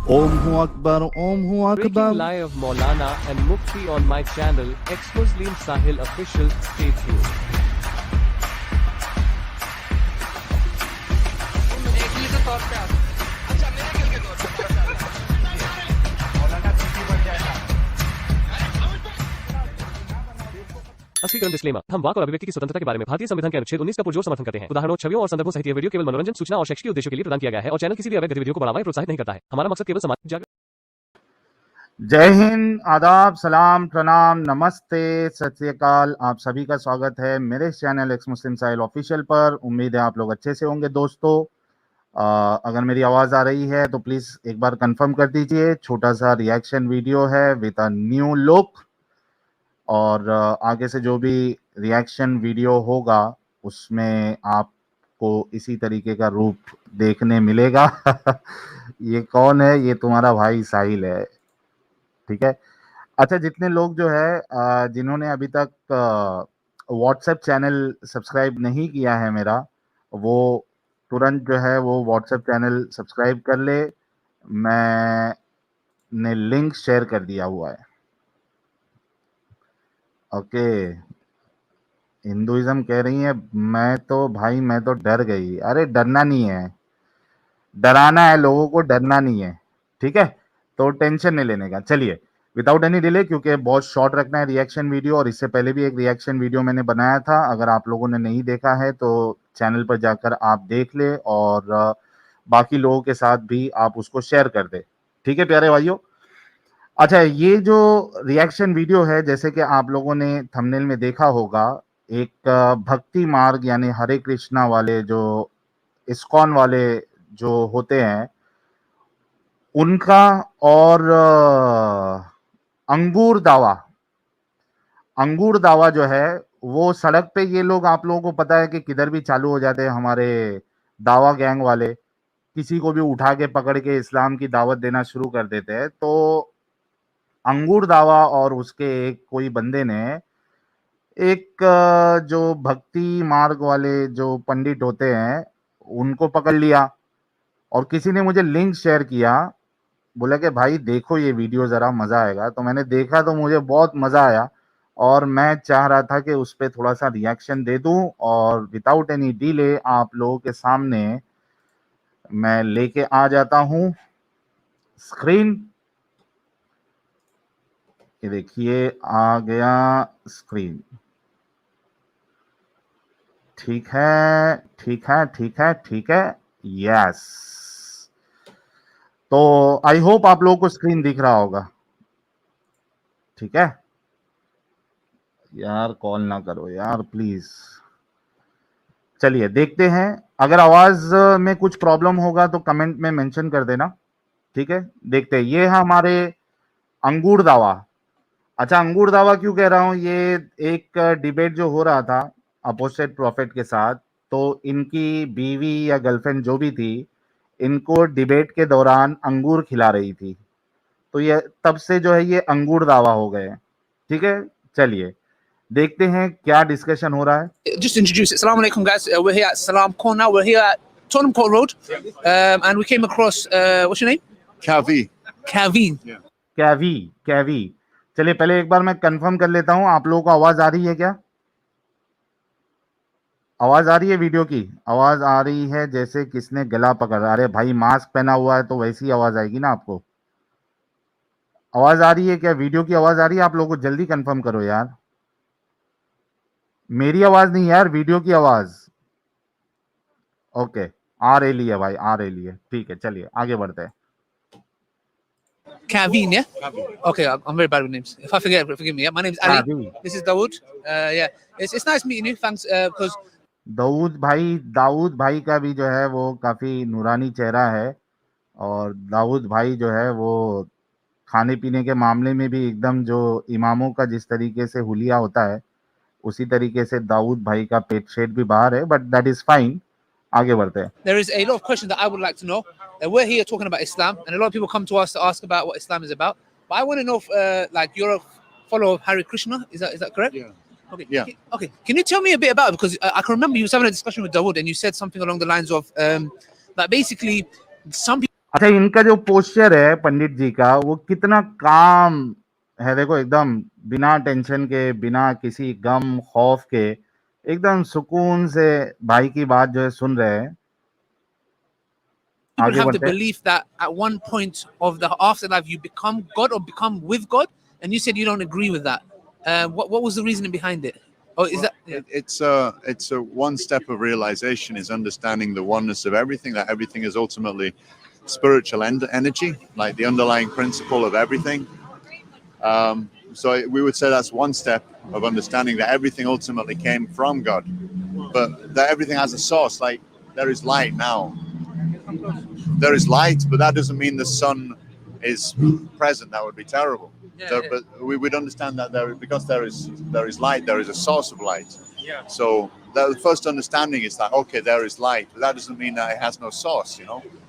Om Hu Akbar, Om Hu Breaking Akbar. live of Maulana and Mufti on my channel, ex-Muslim Sahil Official. Stay tuned. स्पष्टीकरण disclaimer. हम वाक और अभिव्यक्ति की स्वतंत्रता के बारे में भारतीय संविधान के अनुच्छेद 19 का पुरजोर समर्थन करते हैं। उदाहरणों, छवियों और संदर्भों सहित यह वीडियो केवल मनोरंजन, सूचना और शैक्षिक उद्देश्यों के लिए प्रदान किया गया है और चैनल किसी भी अवैध गतिविधियों को बढ़ावा या प्रोत्साहित नहीं करता है। हमारा मकसद केवल समाज जागरूक। जय हिंद, आदाब, सलाम, प्रणाम, नमस्ते, सत श्री अकाल। आप सभी का स्वागत है मेरे चैनल एक्स मुस्लिम साहिल ऑफिशियल पर। उम्मीद है आप लोग अच्छे से होंगे दोस्तों। अगर मेरी आवाज़ आ रही है तो प्लीज़ एक बार कंफर्म कर दीजिए। छोटा सा रिएक्शन वीडियो है विद अ न्यू लुक, और आगे से जो भी रिएक्शन वीडियो होगा उसमें आपको इसी तरीके का रूप देखने मिलेगा। ये कौन है? ये तुम्हारा भाई साहिल है, ठीक है। अच्छा, जितने लोग जो है जिन्होंने अभी तक व्हाट्सएप चैनल सब्सक्राइब नहीं किया है मेरा, वो तुरंत जो है वो व्हाट्सएप चैनल सब्सक्राइब कर ले। मैंने लिंक शेयर कर दिया हुआ है। ओके, हिंदुइज्म कह रही है मैं तो डर गई। अरे डरना नहीं है, डराना है लोगों को, डरना नहीं है, ठीक है। तो टेंशन नहीं लेने का। चलिए विदाउट एनी डिले, क्योंकि बहुत शॉर्ट रखना है रिएक्शन वीडियो, और इससे पहले भी एक रिएक्शन वीडियो मैंने बनाया था। अगर आप लोगों ने नहीं देखा है तो चैनल पर जाकर आप देख ले, और बाकी लोगों के साथ भी आप उसको शेयर कर दे, ठीक है प्यारे भाइयों। अच्छा, ये जो रिएक्शन वीडियो है, जैसे कि आप लोगों ने थंबनेल में देखा होगा, एक भक्ति मार्ग यानी हरे कृष्णा वाले जो इस्कॉन वाले जो होते हैं उनका, और अंगूर दावा जो है वो सड़क पे, ये लोग आप लोगों को पता है कि किधर भी चालू हो जाते हैं हमारे दावा गैंग वाले। किसी को भी उठा के पकड़ के इस्लाम की दावत देना शुरू कर देते हैं। तो अंगूर दावा और उसके एक कोई बंदे ने एक जो भक्ति मार्ग वाले जो पंडित होते हैं उनको पकड़ लिया, और किसी ने मुझे लिंक शेयर किया, बोला कि भाई देखो ये वीडियो ज़रा मज़ा आएगा। तो मैंने देखा तो मुझे बहुत मज़ा आया, और मैं चाह रहा था कि उस पे थोड़ा सा रिएक्शन दे दूं, और विदाउट एनी डिले आप लोगों के सामने मैं लेके आ जाता हूं स्क्रीन। ये देखिए आ गया स्क्रीन। ठीक है, ठीक है, ठीक है, ठीक है, यस। तो आई होप आप लोगों को स्क्रीन दिख रहा होगा, ठीक है। यार कॉल ना करो यार प्लीज। चलिए देखते हैं। अगर आवाज में कुछ प्रॉब्लम होगा तो कमेंट में मेंशन कर देना, ठीक है। देखते हैं। ये है हमारे अंगूर दावा। अच्छा, अंगूर दावा क्यों कह रहा हूं? ये एक डिबेट जो हो रहा था अपोजिट प्रॉफिट के साथ, तो इनकी बीवी या गर्लफ्रेंड जो भी थी, इनको डिबेट के दौरान अंगूर खिला रही थी, तो ये तब से जो है ये अंगूर दावा हो गए, ठीक है। चलिए देखते हैं क्या डिस्कशन हो रहा है। Just introduce it. Assalamu alaikum, guys. We're here at Salam Corner. We're here at Tottenham Court Road, and we came across. What's your name? Kavi. Kaveen. कैवी। चलिए पहले एक बार मैं कंफर्म कर लेता हूं, आप लोगों को आवाज आ रही है क्या? आवाज आ रही है? वीडियो की आवाज आ रही है? जैसे किसने गला पकड़ा। अरे भाई मास्क पहना हुआ है तो वैसी आवाज आएगी ना आपको। आवाज आ रही है क्या? वीडियो की आवाज आ रही है? आप लोगों को जल्दी कंफर्म करो यार। मेरी आवाज नहीं यार, वीडियो की आवाज। ओके, आ रही है भाई, आ रही है, ठीक है। चलिए आगे बढ़ते हैं। Kaveen, yeah? Okay, I'm very bad with names. If I forget, forgive me. Yeah? My name's Ali. Kaveen. This is Dawood. Yeah, it's nice meeting you. Thanks, because Dawood भाई का भी जो है वो काफ़ी नूरानी चेहरा है, और दाऊद भाई जो है वो खाने पीने के मामले में भी एकदम जो इमामों का जिस तरीके से हुलिया होता है, उसी तरीके से दाऊद भाई का पेट शेट भी बाहर है, बट दैट इज़ फाइन। आगे बढ़ते हैं। there is a lot of questions that I would like to know. We're here talking about Islam, and a lot of people come to us to ask about what Islam is about. But I want to know if, like, you're a follower of Hare Krishna. Is that correct? Yeah. Okay. Yeah. Okay. Can you tell me a bit about it? Because I can remember you was having a discussion with Dawood, and you said something along the lines of that basically some people. अच्छा, इनका जो posture है पंडित जी का, वो कितना काम है। देखो, एकदम बिना टेंशन के, बिना किसी गम खौफ के, एकदम सुकून से भाई की बात जो है सुन रहे हैं। People आगे have the बढ़ते हैं। belief that at one point of the afterlife you become God or become with God, and you said you don't agree with that. What was the reasoning behind it? Oh, is that yeah. It's a one step of realization is understanding the oneness of everything, that everything is ultimately spiritual energy, like the underlying principle of everything. So we would say that's one step of understanding that everything ultimately came from God, but that everything has a source. Like there is light now, there is light, but that doesn't mean the sun is present. That would be terrible. Yeah. But we would understand that because there is light, there is a source of light. Yeah. So the first understanding is that okay, there is light, but that doesn't mean that it has no source.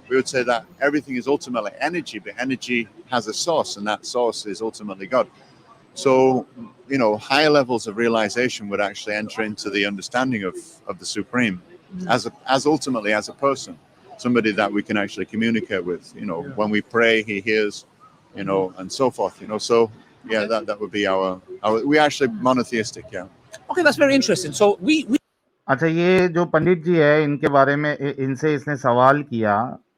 We would say that everything is ultimately energy, but energy has a source, and that source is ultimately God. So higher levels of realization would actually enter into the understanding of the Supreme as ultimately as a person, somebody that we can actually communicate with. When we pray, He hears. And so forth. So yeah, that would be our. We actually monotheistic. Yeah. Okay, that's very interesting. So we अच्छा, ये जो पंडित जी है, इनके बारे में इनसे इसने सवाल किया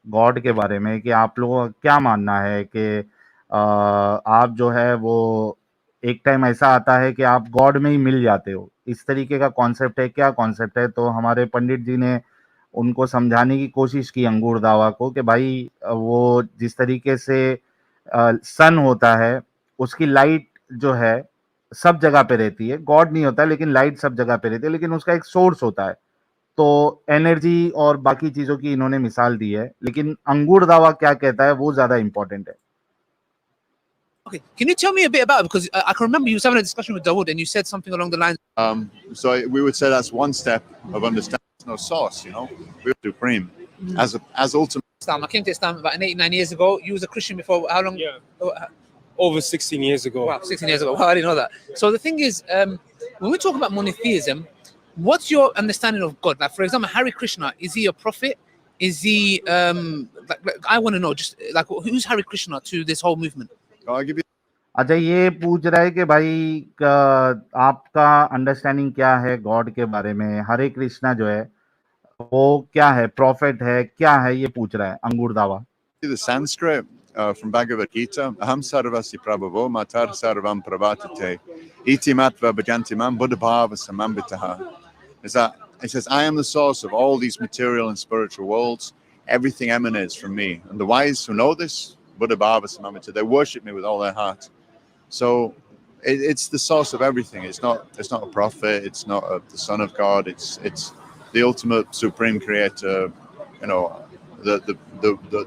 गॉड के बारे में कि आप लोगों का क्या मानना है कि आप जो है वो एक टाइम ऐसा आता है कि आप गॉड में ही मिल जाते हो, इस तरीके का कॉन्सेप्ट है, क्या कॉन्सेप्ट है। तो हमारे पंडित जी ने उनको समझाने की कोशिश की अंगूर दावा को कि भाई वो जिस तरीके से सन होता है, उसकी लाइट जो है सब जगह पे रहती है। गॉड नहीं होता है, लेकिन लाइट सब जगह पे रहती है, लेकिन उसका एक सोर्स होता है। तो एनर्जी और बाकी चीजों की इन्होंने मिसाल दी है, लेकिन अंगूर दावा क्या कहता है वो ज्यादा इंपॉर्टेंट है। okay. Can you tell me a bit about it? Because I can remember you was having a discussion with Dawood, and you said something along the lines. So we would say that's one step of understanding. There's no source. We're supreme as ultimate. Islam. I came to Islam about 89 years ago. You was a Christian before. How long? Yeah. Oh, Over 16 years ago. wow, 16 years ago. Wow, I didn't know that. So the thing is, when we talk about monotheism, what's your understanding of God? Like, for example, Hare Krishna, is he a prophet? Is he like I want to know, just like who's Hare Krishna to this whole movement? I'll give you. अच्छा, ये पूछ रहा है कि भाई आपका understanding क्या है गॉड के बारे में। हरे कृष्णा जो है वो क्या है, प्रॉफिट है, क्या है, ये पूछ रहा है अंगूर दावा। The Sanskrit from Bhagavad Gita. Aham sarvasi prabhavo matar sarvam pravartate iti matva bhajanti mam buddhabhava samambitaha. Is that it says, I am the source of all these material and spiritual worlds. Everything emanates from me. And the wise who know this, buddhabhava samambitaha, they worship me with all their heart. So it's the source of everything. It's not a prophet. It's not the son of God. It's the ultimate supreme creator.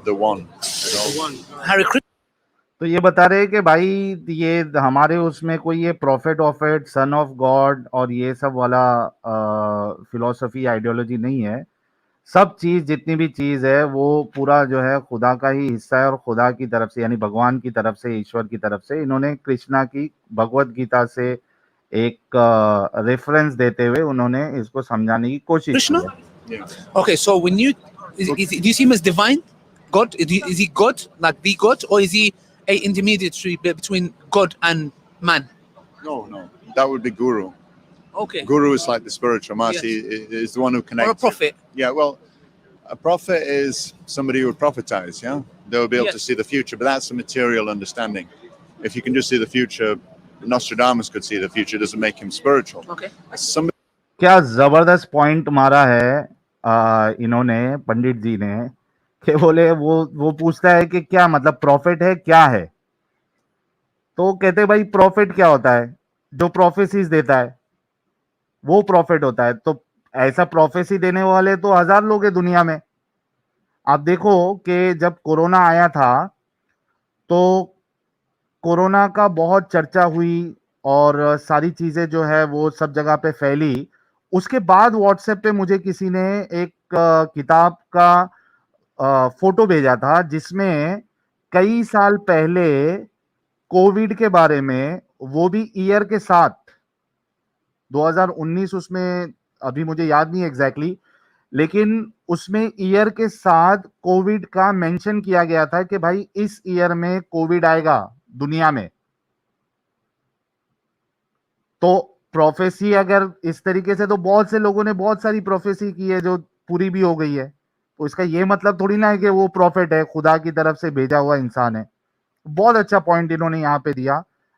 The one. Hare Krishna. तो ये बता रहे हैं कि भाई ये हमारे उसमें कोई ये प्रॉफिट ऑफिट सन ऑफ गॉड और ये सब वाला फिलॉसफी आइडियोलॉजी नहीं है। सब चीज जितनी भी चीज है वो पूरा जो है खुदा का ही हिस्सा है, और खुदा की तरफ से यानी भगवान की तरफ से, ईश्वर की तरफ से इन्होंने कृष्णा की भगवत गीता से एक रेफरेंस देते हुए उन्होंने इसको समझाने की कोशिश की Krishna? है। Yeah. Okay, so when you do you see him as divine? God? Is he God, like the God, or is he a intermediary between God and man? No, that would be guru. Okay. Guru is like the spiritual master. Yes. He is the one who connects. Or a prophet. Yeah, well, a prophet is somebody who would prophetize. Yeah, they'll be able to Yes. see the future, but that's a material understanding. If you can just see the future, Nostradamus could see the future. Doesn't make him spiritual. Okay. Somebody क्या जबरदस्त point मारा है इन्होंने, पंडित जी ने, कि बोले वो पूछता है कि क्या मतलब प्रॉफिट है, क्या है। तो कहते भाई प्रॉफिट क्या होता है, जो प्रोफेसीज देता है वो प्रॉफिट होता है। तो ऐसा प्रोफेसी देने वाले तो हजार लोग हैं दुनिया में। आप देखो कि जब कोरोना आया था तो कोरोना का बहुत चर्चा हुई और सारी चीजें जो है वो सब जगह पे फैली। उसके बाद व्हाट्सएप पे मुझे किसी ने एक किताब का फोटो भेजा था जिसमें कई साल पहले कोविड के बारे में, वो भी ईयर के साथ 2019 उसमें, अभी मुझे याद नहीं एग्जैक्टली, लेकिन उसमें ईयर के साथ कोविड का मेंशन किया गया था कि भाई इस ईयर में कोविड आएगा दुनिया में। तो प्रोफेसी अगर इस तरीके से, तो बहुत से लोगों ने बहुत सारी प्रोफेसी की है जो पूरी भी हो गई है। तो इसका ये मतलब थोड़ी ना है कि वो प्रॉफिट है, खुदा की तरफ से भेजा हुआ इंसान है। बहुत अच्छा पॉइंट इन्होंने यहाँ पे दिया।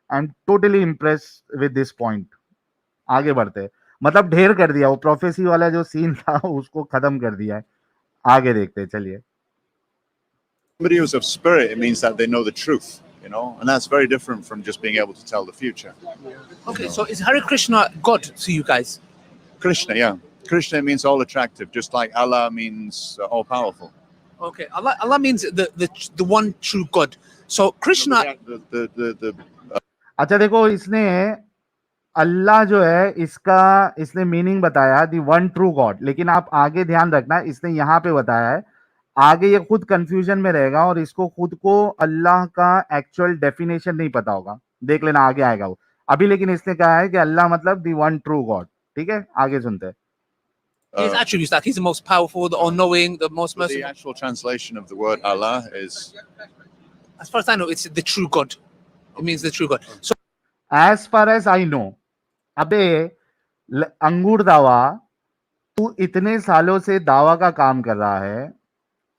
I am totally impressed with this point. आगे बढ़ते हैं। मतलब ढेर कर दिया, वो प्रोफेसी वाला जो सीन था उसको खत्म कर दिया है। आगे देखते हैं, चलिए। Somebody who's of spirit, it means that they know the truth, you know, and that's very different from just being able to tell the future. Okay, so is Hare Krishna God to you guys? Krishna, yeah. Krishna means all attractive, just like Allah means all powerful. Okay, Allah means the one true God. So Krishna, The अच्छा देखो, इसने अल्लाह जो है इसने meaning बताया, दी one true God. लेकिन आप आगे ध्यान रखना, इसने यहाँ पे बताया है, आगे ये खुद कंफ्यूजन में रहेगा और इसको खुद को अल्लाह का एक्चुअल डेफिनेशन नहीं पता होगा। देख लेना, आगे आएगा वो। अभी लेकिन इसने कहा है कि अल्लाह मतलब दी वन ट्रू गॉड। ठीक है, आगे सुनते हैं। his attributes, like he's the most powerful, the all-knowing, the most the merciful. actual translation of the word Allah is As far as I know, it's the true God. It means the true God. So as far as I know, अबे अंगूर दावा, तू इतने सालों से दावा का काम कर रहा है।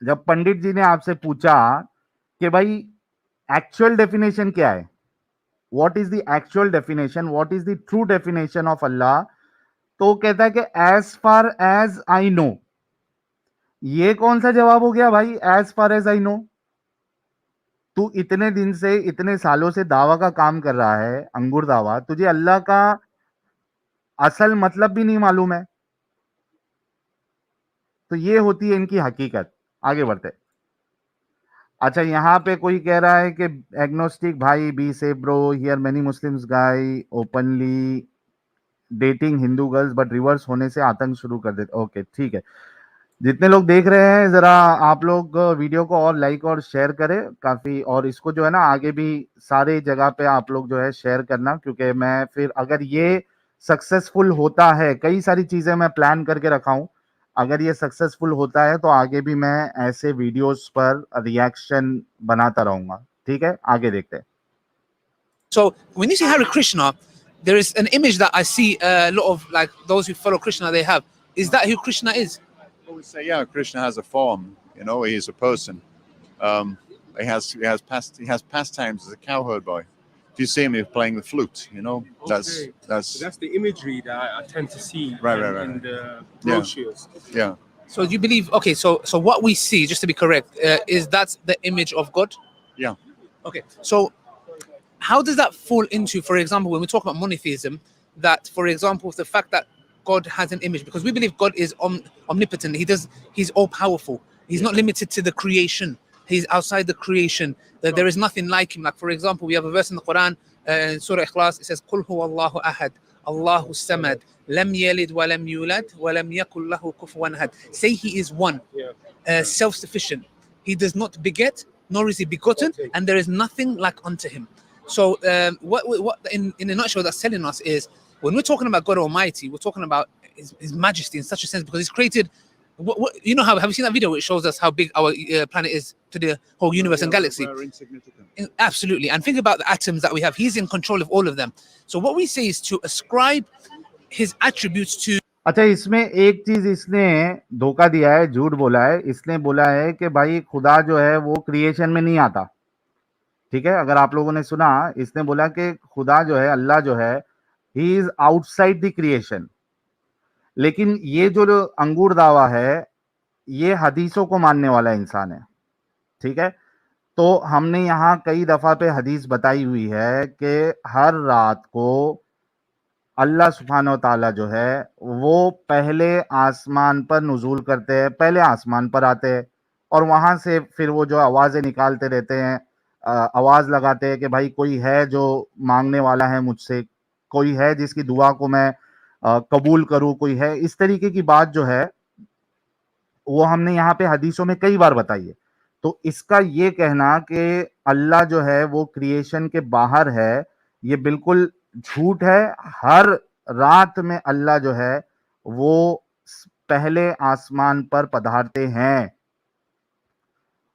जब पंडित जी ने आपसे पूछा कि भाई एक्चुअल डेफिनेशन क्या है, what is the actual definition, what is the true definition of Allah, तो कहता है कि as far as I know. ये कौन सा जवाब हो गया भाई, as far as I know? तू इतने दिन से, इतने सालों से दावा का काम कर रहा है, अंगूर दावा, तुझे अल्लाह का असल मतलब भी नहीं मालूम है। तो ये होती है इनकी हकीकत। आगे बढ़ते। अच्छा, यहाँ पे कोई कह रहा है कि एग्नोस्टिक भाई बी से bro, here many Muslims guy openly dating Hindu girls but reverse होने से आतंक शुरू कर देते। ओके, ठीक है। जितने लोग देख रहे हैं, जरा आप लोग वीडियो को और लाइक और शेयर करें काफी, और इसको जो है ना आगे भी सारे जगह पे आप लोग जो है शेयर करना, क्योंकि मैं फिर अगर ये सक्सेसफुल होता है, कई सारी चीजें मैं प्लान करके रखा हूं, अगर ये सक्सेसफुल होता है तो आगे भी मैं ऐसे वीडियोस पर रिएक्शन बनाता रहूंगा। ठीक है, आगे देखते हैं। So when you see Hare Krishna, there is an image that I see a lot of like those who follow Krishna they have. Is that who Krishna is? I would say, yeah, Krishna has a form, you know, he is a person. He has pastimes as a cowherd boy. If you see him, he's playing the flute, you know. Okay. That's So that's the imagery that I tend to see Right. in the brochures. yeah. So you believe? Okay, so what we see, just to be correct, is that's the image of God. Yeah. Okay, so how does that fall into, for example, when we talk about monotheism, that, for example, the fact that God has an image, because we believe God is omnipotent. He's all powerful. He's not limited to the creation. He's outside the creation. That there is nothing like him. Like, for example, we have a verse in the Quran, in Surah Ikhlas, it says, "Qul huwa Allahu ahad, Allahu samad, lam yalid wa lam yulad, wa lam yakul lahu kufuwan ahad." Say he is one, Yeah. self-sufficient. He does not beget, nor is he begotten, and there is nothing like unto him. So what in a nutshell that's telling us is, when we're talking about God Almighty, we're talking about his majesty in such a sense, because he's created, you know, have you seen that video which shows us how big our planet is to the whole universe and galaxy? We're insignificant. Absolutely. And think about the atoms that we have. He's in control of all of them. So what we say is to ascribe his attributes to अच्छा, इसमें एक चीज इसने धोखा दिया है, झूठ बोला है। इसने बोला है कि भाई खुदा जो है वो क्रिएशन में नहीं आता। ठीक है, अगर आप लोगों ने सुना, इसने बोला कि खुदा जो है, अल्लाह जो है, he is outside the creation. लेकिन ये जो अंगूर दावा है, ये हदीसों को मानने वाला इंसान है। ठीक है, तो हमने यहाँ कई दफा पे हदीस बताई हुई है कि हर रात को अल्लाह सुब्हानो ताला जो है वो पहले आसमान पर नुजूल करते हैं, पहले आसमान पर आते हैं, और वहां से फिर वो जो आवाजें निकालते रहते हैं, आवाज लगाते हैं कि भाई कोई है जो मांगने वाला है मुझसे, कोई है जिसकी दुआ को मैं कबूल करूं, कोई है। इस तरीके की बात जो है वो हमने यहाँ पे हदीसों में कई बार बताई है। तो इसका ये कहना कि अल्लाह जो है वो क्रिएशन के बाहर है, ये बिल्कुल झूठ है। हर रात में अल्लाह जो है वो पहले आसमान पर पधारते हैं।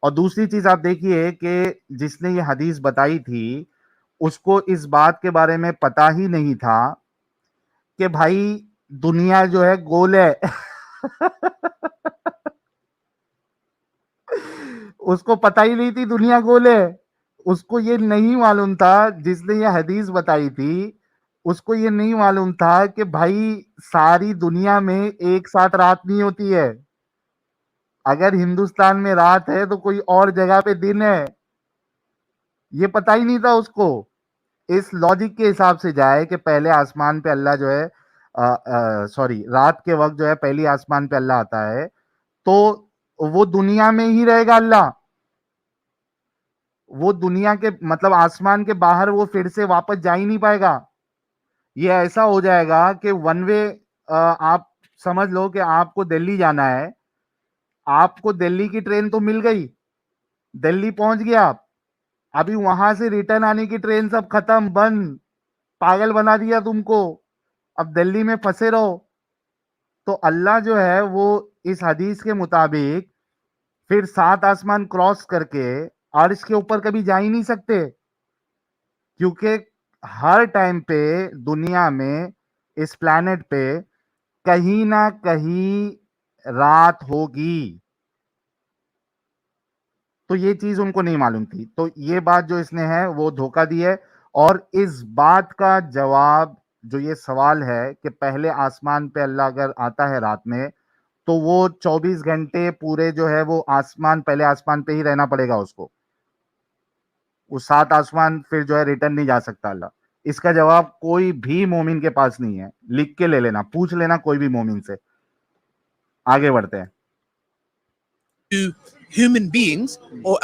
और दूसरी चीज आप देखिए कि जिसने ये हदीस बताई थी उसको इस बात के बारे में पता ही नहीं था कि भाई दुनिया जो है गोल है। उसको पता ही नहीं थी दुनिया गोल है। उसको ये नहीं मालूम था, जिसने ये हदीस बताई थी उसको ये नहीं मालूम था कि भाई सारी दुनिया में एक साथ रात नहीं होती है। अगर हिंदुस्तान में रात है तो कोई और जगह पे दिन है। ये पता ही नहीं था उसको। इस लॉजिक के हिसाब से जाए कि पहले आसमान पे अल्लाह जो है सॉरी रात के वक्त जो है पहली आसमान पे अल्लाह आता है, तो वो दुनिया में ही रहेगा अल्लाह। वो दुनिया के मतलब आसमान के बाहर वो फिर से वापस जा ही नहीं पाएगा। ये ऐसा हो जाएगा कि वन वे। आप समझ लो कि आपको दिल्ली जाना है, आपको दिल्ली की ट्रेन तो मिल गई, दिल्ली पहुंच गया आप, अभी वहां से रिटर्न आने की ट्रेन सब खत्म बंद, पागल बना दिया तुमको, अब दिल्ली में फंसे रहो। तो अल्लाह जो है वो इस हदीस के मुताबिक फिर 7 आसमान क्रॉस करके अर्श के ऊपर कभी जा ही नहीं सकते, क्योंकि हर टाइम पे दुनिया में इस प्लैनेट पे कहीं ना कहीं रात होगी। तो ये चीज उनको नहीं मालूम थी, तो ये बात जो इसने है वो धोखा दी है। और इस बात का जवाब जो ये सवाल है कि पहले आसमान पे अल्लाह अगर आता है रात में, तो वो 24 घंटे पूरे जो है वो आसमान पहले आसमान पे ही रहना पड़ेगा उसको। वो 7 आसमान फिर जो है रिटर्न नहीं जा सकता अल्लाह। इसका जवाब कोई भी मोमिन के पास नहीं है, लिख के ले लेना, पूछ लेना कोई भी मोमिन से। आगे बढ़ते हैं। To human beings or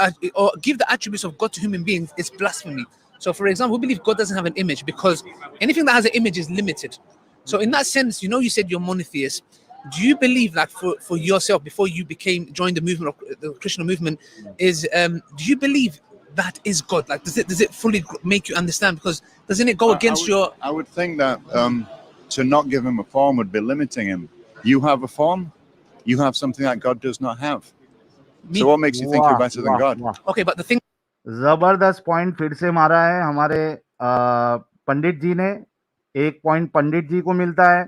give the attributes of God to human beings is blasphemy. So, for example, we believe God doesn't have an image because anything that has an image is limited. So, in that sense, you said you're monotheist. Do you believe that for yourself before you joined the movement of the Krishna movement do you believe that is God? Like, does it fully make you understand? Because doesn't it go against your? I would think that to not give him a form would be limiting him. You have a form, you have something that God does not have. So what makes you think you're वाह better than वाह God? वाह, Okay, but the thing जबरदस्त point फिर से मारा है हमारे पंडित जी ने। 1 पॉइंट पंडित जी को मिलता है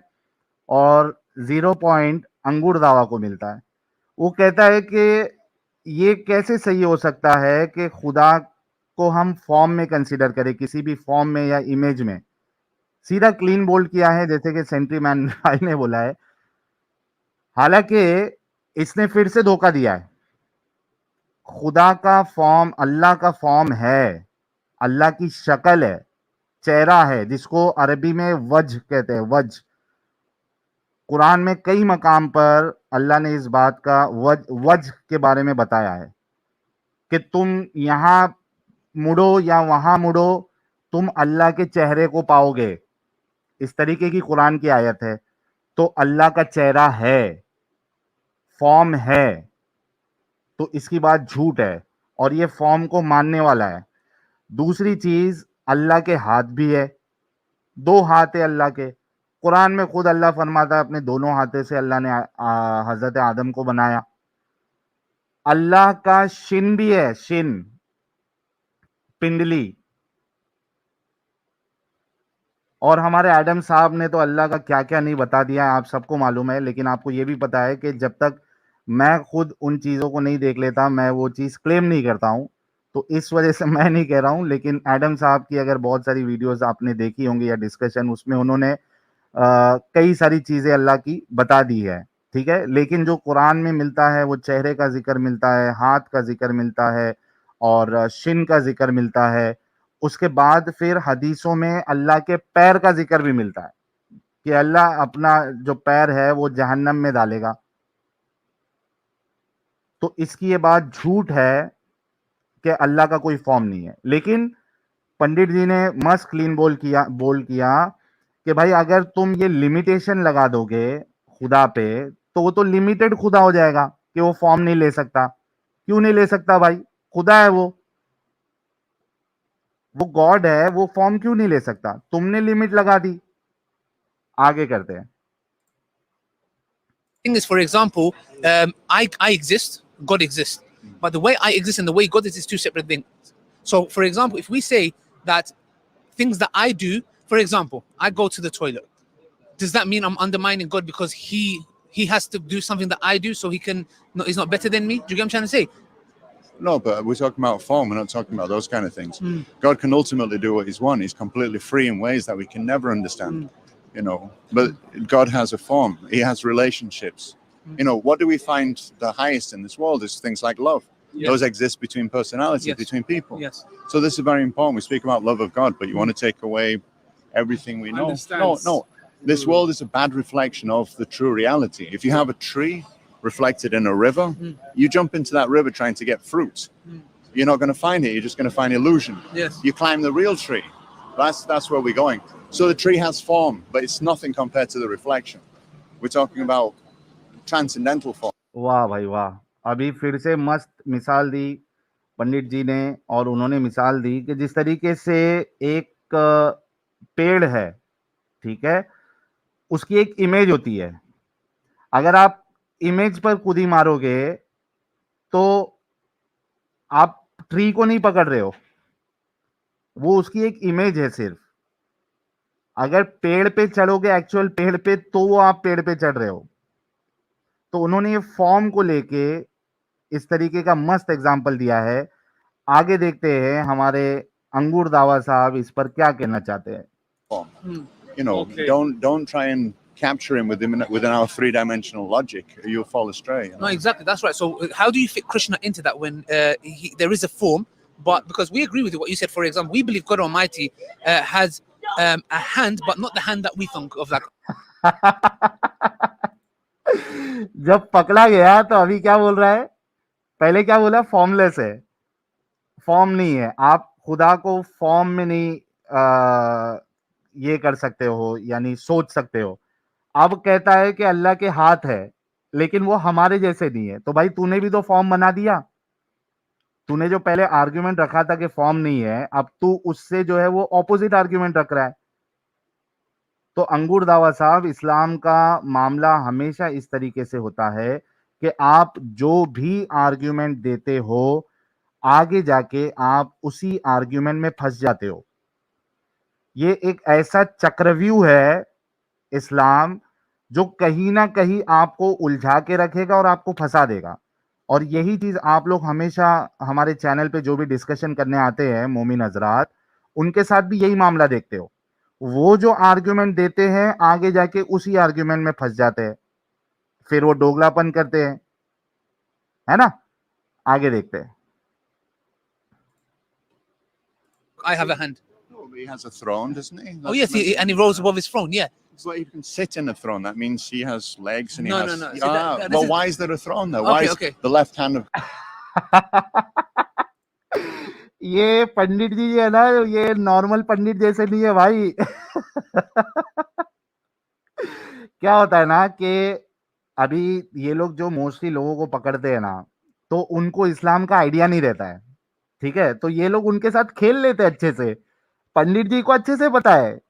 और 0 पॉइंट अंगूर दावा को मिलता है। वो कहता है कि ये कैसे सही हो सकता है कि खुदा को हम फॉर्म में कंसीडर करें, किसी भी फॉर्म में या इमेज में। सीधा क्लीन बोल्ड किया है जैसे कि सेंट्री मैन भाई ने बोला है। हालांकि इसने फिर से धोखा दिया है। खुदा का फॉर्म, अल्लाह का फॉर्म है, अल्लाह की शक्ल है, चेहरा है, जिसको अरबी में वज्ह कहते हैं, वज्ह। कुरान में कई मकाम पर अल्लाह ने इस बात का वज्ह के बारे में बताया है कि तुम यहां मुड़ो या वहां मुड़ो, तुम अल्लाह के चेहरे को पाओगे। इस तरीके की कुरान की आयत है। तो अल्लाह का चेहरा है, फॉर्म है, तो इसकी बात झूठ है और ये फॉर्म को मानने वाला है। दूसरी चीज, अल्लाह के हाथ भी है, 2 हाथ है अल्लाह के। कुरान में खुद अल्लाह फरमाता है अपने दोनों हाथों से अल्लाह ने हजरत आदम को बनाया। अल्लाह का शिन भी है, शिन, पिंडली। और हमारे एडम साहब ने तो अल्लाह का क्या क्या नहीं बता दिया है, आप सबको मालूम है। लेकिन आपको यह भी पता है कि जब तक मैं खुद उन चीज़ों को नहीं देख लेता, मैं वो चीज़ क्लेम नहीं करता हूं। तो इस वजह से मैं नहीं कह रहा हूं। लेकिन एडम साहब की अगर बहुत सारी वीडियोस आपने देखी होंगी या डिस्कशन, उसमें उन्होंने कई सारी चीज़ें अल्लाह की बता दी है, ठीक है। लेकिन जो कुरान में मिलता है वो चेहरे का जिक्र मिलता है, हाथ का जिक्र मिलता है और शिन का जिक्र मिलता है। उसके बाद फिर हदीसों में अल्लाह के पैर का जिक्र भी मिलता है कि अल्लाह अपना जो पैर है वो जहन्नम में डालेगा। तो इसकी ये बात झूठ है कि अल्लाह का कोई फॉर्म नहीं है। लेकिन पंडित जी ने मस्त क्लीन बोल किया कि भाई अगर तुम ये लिमिटेशन लगा दोगे खुदा पे, तो वो तो लिमिटेड खुदा हो जाएगा कि वो फॉर्म नहीं ले सकता। क्यों नहीं ले सकता भाई? खुदा है वो गॉड है, वो फॉर्म क्यों नहीं ले सकता? तुमने लिमिट लगा दी। आगे करते हैं। thing is, for example, I exist, God exists, but the way I exist and the way God is two separate things. So, for example, if we say that things that I do, for example, I go to the toilet, does that mean I'm undermining God because he has to do something that I do so he's not better than me? Do you get what I'm trying to say? No, but we're talking about form. We're not talking about those kind of things. God can ultimately do what He's wants. He's completely free in ways that we can never understand. You know, but God has a form. He has relationships. You know, what do we find the highest in this world is things like love. Yes. Those exist between personalities, Yes. between people. Yes. So this is very important. We speak about love of God, but you want to take away everything we know. Understands. No. This world is a bad reflection of the true reality. If you have a tree reflected in a river, you jump into that river trying to get fruit. You're not going to find it. You're just going to find illusion. Yes. You climb the real tree. That's where we're going. So the tree has form, but it's nothing compared to the reflection. We're talking about transcendental form. वाह भाई वाह, अभी फिर से मस्त मिसाल दी पंडित जी ने, और उन्होंने मिसाल दी कि जिस तरीके से एक पेड़ है, ठीक है, उसकी एक इमेज होती है। अगर आप इमेज पर कुदी मारोगे तो आप ट्री को नहीं पकड़ रहे हो, वो उसकी एक इमेज है सिर्फ। अगर पेड़ पे चढ़ोगे एक्चुअल पेड़ पे, तो वो आप पेड़ पे चढ़ रहे हो। तो उन्होंने ये फॉर्म को लेके इस तरीके का मस्त एग्जाम्पल दिया है। आगे देखते हैं हमारे अंगूर दावा साहब इस पर क्या कहना चाहते हैं। Form. You know, Okay. don't try and capture him within our three-dimensional logic. You'll fall astray. You know? No, exactly. That's right. So, how do you fit Krishna into that when there is a form, but because we agree with what you said, for example, we believe God Almighty has a hand, but not the hand that we think of. Like, जब पकड़ा गया तो अभी क्या बोल रहा है? पहले क्या बोला? फॉर्मलेस है, फॉर्म नहीं है। आप खुदा को फॉर्म में नहीं ये कर सकते हो, यानी सोच सकते हो। अब कहता है कि अल्लाह के हाथ है, लेकिन वो हमारे जैसे नहीं है। तो भाई तूने भी तो फॉर्म बना दिया। तूने जो पहले आर्ग्यूमेंट रखा था कि फॉर्म नहीं है, अब तू उससे जो है वो ऑपोजिट आर्ग्यूमेंट रख रहा है। तो अंगूर दावा साहब, इस्लाम का मामला हमेशा इस तरीके से होता है कि आप जो भी आर्ग्यूमेंट देते हो, आगे जाके आप उसी आर्ग्यूमेंट में फंस जाते हो। ये एक ऐसा चक्रव्यूह है इस्लाम, जो कहीं ना कहीं आपको उलझा के रखेगा और आपको फंसा देगा। और यही चीज आप लोग हमेशा हमारे चैनल पे जो भी डिस्कशन करने आते हैं मोमिन हजरात, उनके साथ भी यही मामला देखते हो। वो जो आर्ग्यूमेंट देते हैं, आगे जाके उसी आर्ग्यूमेंट में फंस जाते हैं, फिर वो दोगलापन करते हैं, है ना। आगे देखते हैं। I have a hand. No, but he has a throne, doesn't he? Oh yes, and he rose above his throne. Yeah. So you can sit in a throne. That means he has legs and he No, has. no. See, Ah, this well, is- why is there a throne there? Okay, Why is okay. the left hand of ये पंडित जी है ना, ये normal पंडित जैसे नहीं है भाई। क्या होता है ना कि अभी ये लोग जो मोस्टली लोगों को पकड़ते हैं ना, तो उनको इस्लाम का आइडिया नहीं रहता है, ठीक है। तो ये लोग उनके साथ खेल लेते हैं अच्छे से। पंडित जी को अच्छे से पता है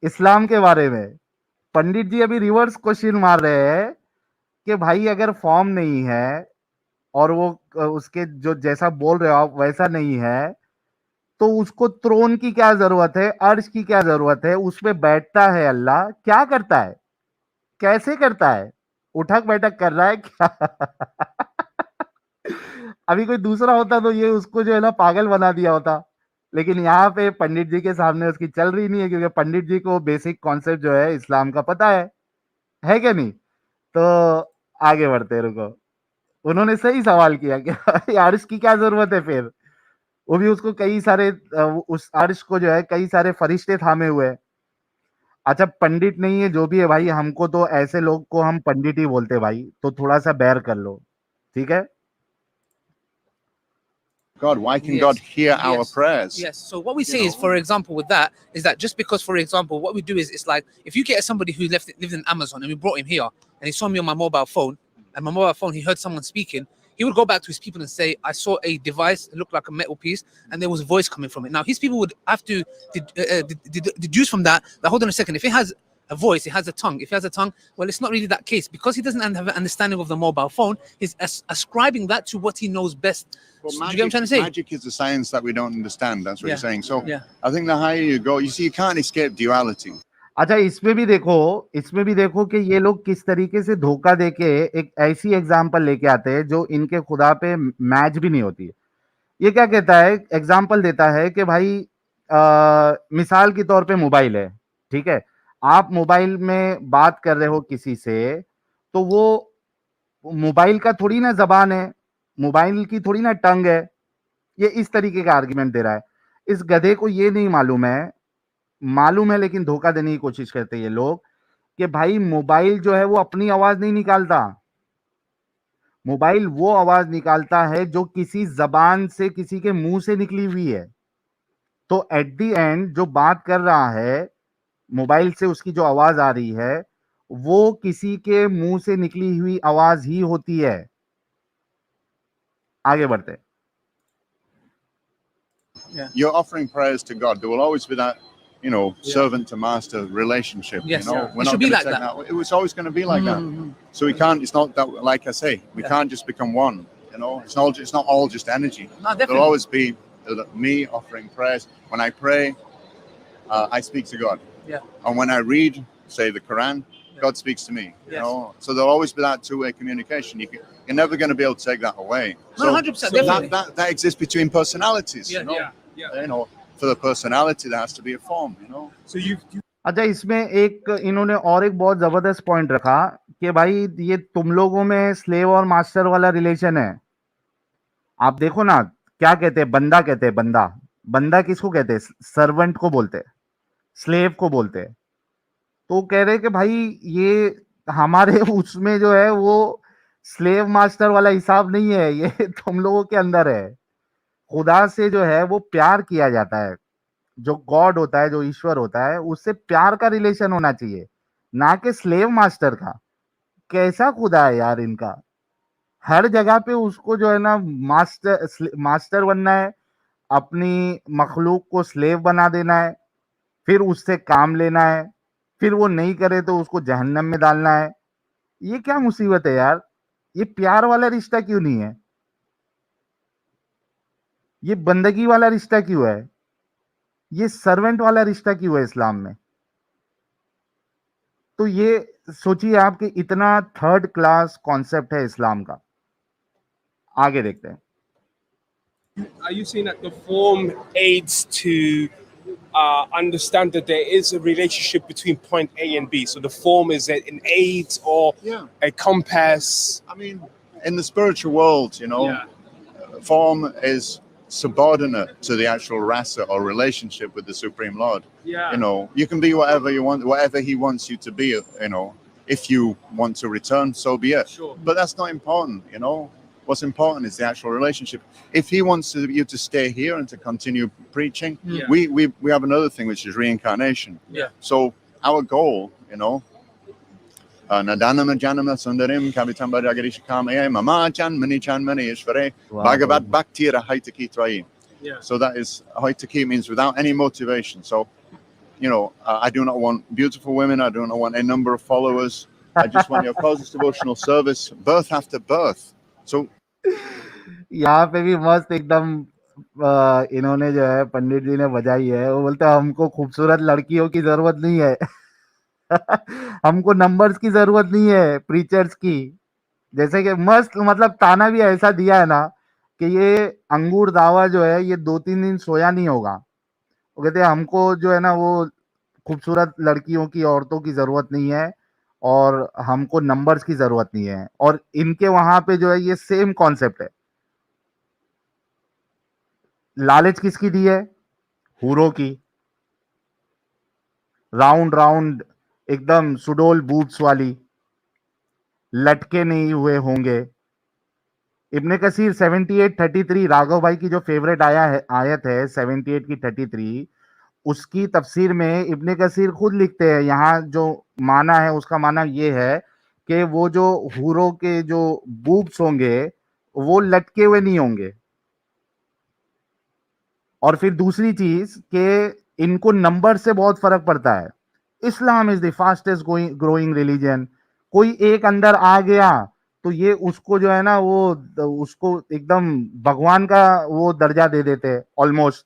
इस्लाम के बारे में। पंडित जी अभी रिवर्स क्वेश्चन मार रहे हैं कि भाई अगर फॉर्म नहीं है और वो उसके जो जैसा बोल रहे हो आप वैसा नहीं है, तो उसको थ्रोन की क्या जरूरत है, अर्श की क्या जरूरत है? उसमें बैठता है अल्लाह, क्या करता है, कैसे करता है, उठक बैठक कर रहा है क्या? अभी कोई दूसरा होता तो ये उसको जो है ना पागल बना दिया होता, लेकिन यहाँ पे पंडित जी के सामने उसकी चल रही नहीं है, क्योंकि पंडित जी को बेसिक कॉन्सेप्ट जो है इस्लाम का पता है क्या नहीं। तो आगे बढ़ते हैं, रुको। उन्होंने सही सवाल किया कि अर्श की क्या जरूरत है फिर? वो भी उसको कई सारे उस अर्श को जो है कई सारे फरिश्ते थामे हुए हैं। अच्छा पंडित नहीं है जो भी है भाई, हमको तो ऐसे लोग को हम पंडित ही बोलते हैं भाई, तो थोड़ा सा बेयर कर लो, ठीक है। God? Why can Yes. God hear our Yes. prayers? Yes. So what we say is, for example, with that is that just because, for example, what we do is it's like if you get somebody who lived in Amazon and we brought him here and he saw me on my mobile phone and my mobile phone, he heard someone speaking, he would go back to his people and say, I saw a device, it looked like a metal piece, and there was a voice coming from it. Now his people would have to deduce from that, hold on a second, if it has a voice, it has a tongue. If he has a tongue, well, it's not really that case. Because he doesn't have an understanding of the mobile phone, he's ascribing that to what he knows best. Well, Do you get what I'm trying to say? magic is a science that we don't understand. That's what Yeah. you're saying. So Yeah. I think the higher you go, you see, you can't escape duality. अच्छा, इसमें भी देखो कि ये लोग किस तरीके से धोखा देके एक ऐसी एग्जाम्पल लेके आते हैं जो इनके खुदा पे मैच भी नहीं होती है। ये क्या कहता है, एग्जाम्पल देता है कि भाई मिसाल के तौर पे मोबाइल है, ठीक है, आप मोबाइल में बात कर रहे हो किसी से, तो वो मोबाइल का थोड़ी ना जबान है, मोबाइल की थोड़ी ना टंग है। ये इस तरीके का आर्गुमेंट दे रहा है। इस गधे को ये नहीं मालूम है लेकिन धोखा देने की कोशिश करते हैं ये लोग कि भाई मोबाइल जो है वो अपनी आवाज नहीं निकालता, मोबाइल वो आवाज निकालता है जो किसी जबान से, किसी के मुंह से निकली हुई है। तो एट द एंड जो बात कर रहा है मोबाइल से, उसकी जो आवाज आ रही है वो किसी के मुंह से निकली हुई आवाज ही होती है। आगे बढ़ते हैं। You're offering prayers to God. There will always be that, servant to master relationship. Yes. You know, Yeah. we're It not should be gonna like take that. It was always going to be like that. So we can't. It's not that. Like I say, we can't just become one. You know, it's not all just energy. No, There'll definitely. always be me offering prayers. When I pray, I speak to God. Yeah. And when I read, say the Quran, God speaks to me. You Yes. know, so there'll always be that two-way communication. You're never going to be able to take that away. No, 100%, definitely. That exists between personalities. Yeah, you know? Yeah. You know, for the personality there has to be a form. You know. So you अच्छा, इसमें एक इन्होंने और एक बहुत जबरदस्त point रखा कि भाई ये तुम लोगों में स्लेव और मास्टर वाला रिलेशन है। आप देखो ना, क्या कहते हैं, बंदा कहते हैं, बंदा किसको कहते हैं, सर्वेंट को बोलते हैं, स्लेव को बोलते हैं। तो कह रहे कि भाई ये हमारे उसमें जो है वो स्लेव मास्टर वाला हिसाब नहीं है, ये तुम लोगों के अंदर है। खुदा से जो है वो प्यार किया जाता है, जो गॉड होता है, जो ईश्वर होता है, उससे प्यार का रिलेशन होना चाहिए, ना कि स्लेव मास्टर का। कैसा खुदा है यार इनका, हर जगह पे उसको जो है ना मास्टर बनना है, अपनी मखलूक को स्लेव बना देना है, फिर उससे काम लेना है, फिर वो नहीं करे तो उसको जहन्नम में डालना है। ये क्या मुसीबत है यार, ये प्यार वाला रिश्ता क्यों नहीं है, ये बंदगी वाला रिश्ता क्यों है, ये सर्वेंट वाला रिश्ता क्यों है इस्लाम में। तो ये सोचिए आप कि इतना थर्ड क्लास कॉन्सेप्ट है इस्लाम का। आगे देखते हैं। are you saying that the form aids to understand that there is a relationship between point A and B? So the form is an aid or a compass. I mean, in the spiritual world, form is subordinate to the actual rasa or relationship with the Supreme Lord. Yeah. You can be whatever you want, whatever He wants you to be. If you want to return, so be it. Sure. But that's not important. What's important is the actual relationship. If He wants you to stay here and to continue preaching, Yeah. we have another thing, which is reincarnation. Yeah. So our goal, Nadanama Janama Sundarim Kavitamba Jagadishikame Mama Janmani Janmani Ishvare Bhagavat Bhaktira Haitaki Traim. Yeah. So that is Haitaki means without any motivation. So, I do not want beautiful women, I do not want a number of followers. I just want your causes devotional service, birth after birth. So यहाँ पे भी मस्त एकदम इन्होंने जो है पंडित जी ने बजाई है। वो बोलते हैं हमको खूबसूरत लड़कियों की जरूरत नहीं है हमको नंबर्स की जरूरत नहीं है, प्रीचर्स की। जैसे कि मस्त मतलब ताना भी ऐसा दिया है ना कि ये अंगूर दावा जो है ये 2-3 दिन सोया नहीं होगा। वो कहते हैं हमको जो है ना वो खूबसूरत लड़कियों की, औरतों की जरूरत नहीं है और हमको नंबर्स की जरूरत नहीं है। और इनके वहां पे जो है ये सेम कॉन्सेप्ट है। लालच किसकी दी है, हूरों की, राउंड राउंड एकदम सुडोल बूट्स वाली, लटके नहीं हुए होंगे। इब्ने कसीर 78:33 राघव भाई की जो फेवरेट आयत है 78 की 33, उसकी तफसीर में इब्ने कसीर खुद लिखते हैं, यहाँ जो माना है उसका माना ये है कि वो जो हूरों के जो बूब्स होंगे वो लटके हुए नहीं होंगे। और फिर दूसरी चीज कि इनको नंबर से बहुत फर्क पड़ता है। Islam is the fastest growing religion. कोई एक अंदर आ गया तो ये उसको जो है ना वो उसको एकदम भगवान का वो दर्जा दे देते हैं ऑलमोस्ट।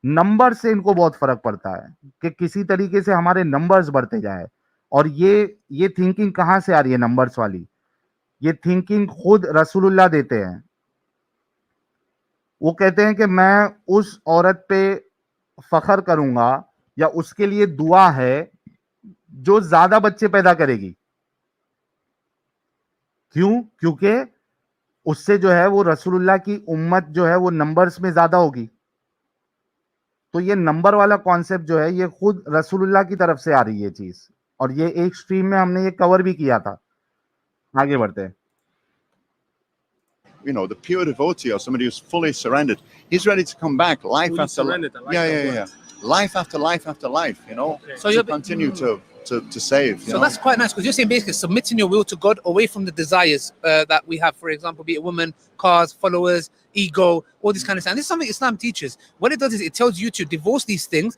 नंबर से इनको बहुत फर्क पड़ता है कि किसी तरीके से हमारे नंबर्स बढ़ते जाए। और ये थिंकिंग कहां से आ रही है नंबर्स वाली? ये थिंकिंग खुद रसूलुल्लाह देते हैं। वो कहते हैं कि मैं उस औरत पे फख्र करूंगा या उसके लिए दुआ है जो ज्यादा बच्चे पैदा करेगी। क्यों? क्योंकि उससे जो है वो रसूलुल्लाह की उम्मत जो है वो नंबर्स में ज्यादा होगी। तो ये नंबर वाला कॉन्सेप्ट जो है ये खुद रसूलुल्लाह की तरफ से आ रही है चीज। और ये एक स्ट्रीम में हमने ये कवर भी किया था। आगे बढ़ते हैं। You know, the pure devotee or somebody who's fully surrendered, he's ready to come back life Fully after surrendered, I like yeah, that yeah, word. yeah, life after life after life. You know, Okay. So to you're continue to save. You So know? that's quite nice because you're saying basically submitting your will to God away from the desires that we have, for example, be it women, cars, followers, ego, all this kind of stuff. And this is something Islam teaches. What it does is it tells you to divorce these things,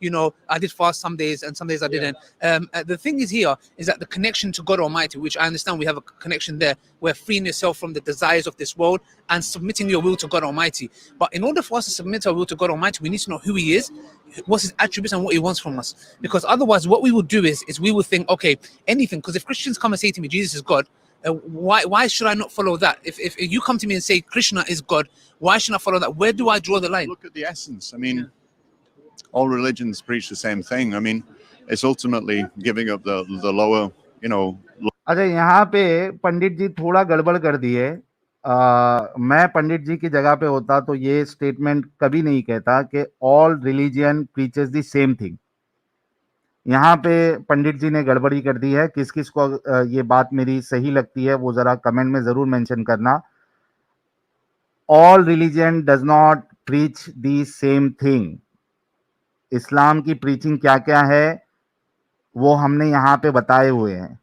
you know, I did fast some days and some days I didn't. The thing is here is that the connection to God Almighty, which I understand we have a connection there, where freeing yourself from the desires of this world and submitting your will to God Almighty. But in order for us to submit our will to God Almighty, we need to know who He is, what's His attributes, and what He wants from us. Because otherwise, what we will do is we will think, okay, anything. Because if Christians come and say to me, Jesus is God, why should I not follow that? If you come to me and say Krishna is God, why should I follow that? Where do I draw the line? Look at the essence. I mean, all religions preach the same thing. I mean, it's ultimately giving up the lower, you know. अच्छा, यहाँ पे पंडित जी थोड़ा गड़बड़ कर दिए। मैं पंडित जी की जगह पे होता तो ये स्टेटमेंट कभी नहीं कहता कि all religion preaches the same thing. यहाँ पे पंडित जी ने गड़बड़ी कर दी है। किस किस को ये बात मेरी सही लगती है वो जरा कमेंट में जरूर मेंशन करना। All religion does not preach the same thing. Islam की प्रीचिंग क्या क्या है वो हमने यहाँ पे बताए हुए हैं।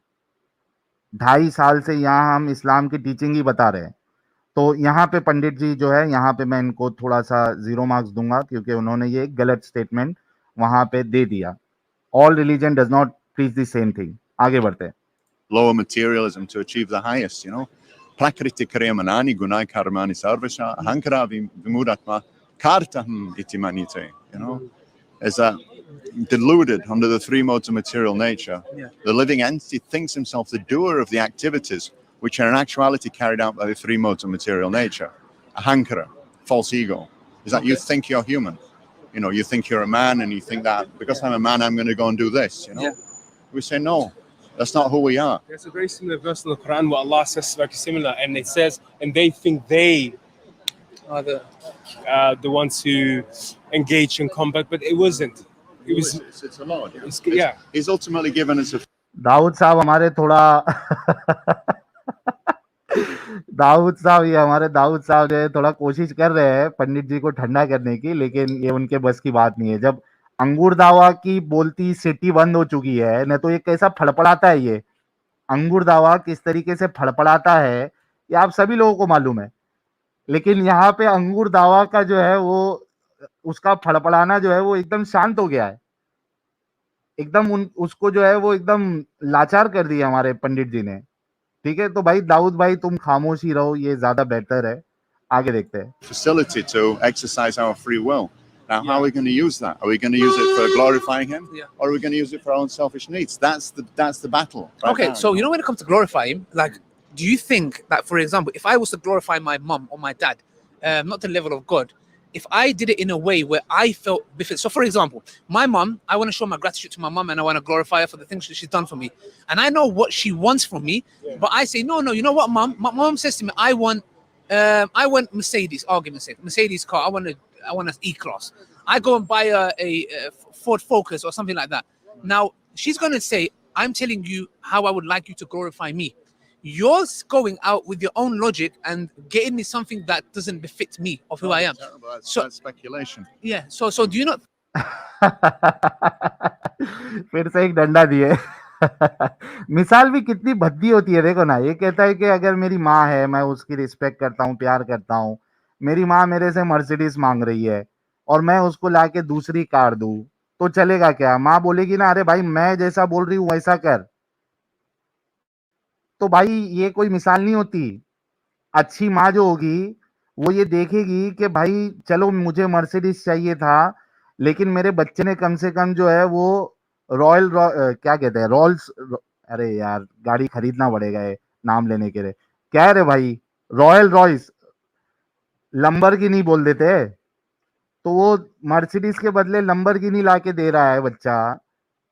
2.5 साल से यहाँ हम इस्लाम की टीचिंग ही बता रहे हैं। तो यहाँ पे पंडित जी जो है यहाँ पे मैं इनको थोड़ा सा 0 मार्क्स दूंगा क्योंकि उन्होंने ये गलत स्टेटमेंट वहां पे दे दिया। All religion does not preach the same thing. आगे बढ़ते हैं। Lower materialism to achieve the highest, you know. Prakriti kriyamanani gunai karmani sarvasha ahankara vimudatma kartaham iti manite, you know. Is that deluded under the 3 modes of material nature? Yeah. The living entity thinks himself the doer of the activities which are in actuality carried out by the 3 modes of material nature. Ahankara, false ego, is that you think you're human. You know, you think you're a man and you think that because I'm a man, I'm going to go and do this, you know. Yeah. We say, no, that's not who we are. There's a very similar verse in the Quran where Allah says like similar, and it says, and they think they Are the the ones who engage in combat, but it wasn't. It was It's a Lord. Yeah. It's- yeah. He's ultimately given us a Dawood साहब हमारे थोड़ा दाऊद साहब ये हमारे दाऊद साहब जो है थोड़ा कोशिश कर रहे हैं पंडित जी को ठंडा करने की, लेकिन ये उनके बस की बात नहीं है। जब अंगूर दावा की बोलती सिटी बंद हो चुकी है न तो ये कैसा फड़फड़ाता है। ये अंगूर दावा किस तरीके से फड़फड़ाता है ये आप सभी लोगों को मालूम है। लेकिन यहाँ पे अंगूर दावा का जो है वो उसका फड़फड़ाना जो है वो एकदम शांत हो गया है। एकदम उसको जो है वो एकदम लाचार कर दिया हमारे पंडित जी ने। ठीक है, तो भाई दाऊद भाई तुम खामोश ही रहो, ये ज्यादा बेहतर है। आगे देखते हैं। facility to exercise our free will. Now, how are we going to use that? Are we going to use it for glorifying Him, Yeah. or are we going to use it for our own selfish needs? That's the battle. Right okay, now, so you know when it comes to glorify Him, like, do you think that, for example, if I was to glorify my mum or my dad, not to the level of God, if I did it in a way where I felt befit, so for example, my mum, I want to show my gratitude to my mum and I want to glorify her for the things that she's done for me, and I know what she wants from me, but I say no, you know what, mum? My mum says to me, I want Mercedes, argument's sake, Mercedes car. I want an E-Class. I go and buy a Ford Focus or something like that. Now she's going to say, I'm telling you how I would like you to glorify me. You're going out with your own logic and getting me something that doesn't befit me of who I am. Terrible. So- That's speculation. Yeah. So do you not? फिर से एक डंडा दिए। मिसाल भी कितनी भद्दी होती है देखो ना। ये कहता है कि अगर मेरी माँ है मैं उसकी रिस्पेक्ट करता हूँ, प्यार करता हूँ। मेरी माँ मेरे से मर्सिडीज मांग रही है और मैं उसको लाके दूसरी कार दूं तो चलेगा क्या? माँ बोलेगी ना, अरे भाई मैं जैसा बोल रही हूँ वैसा कर। तो भाई ये कोई मिसाल नहीं होती। अच्छी माँ जो होगी वो ये देखेगी कि भाई चलो मुझे मर्सिडीज चाहिए था, लेकिन मेरे बच्चे ने कम से कम जो है वो क्या कहते हैं, अरे यार गाड़ी खरीदना पड़ेगा ये नाम लेने के लिए। क्या है रे भाई, रॉयल रॉयस, लंबरगिनी बोल देते। तो वो मर्सिडीज के बदले लंबरगिनी लाके दे रहा है बच्चा।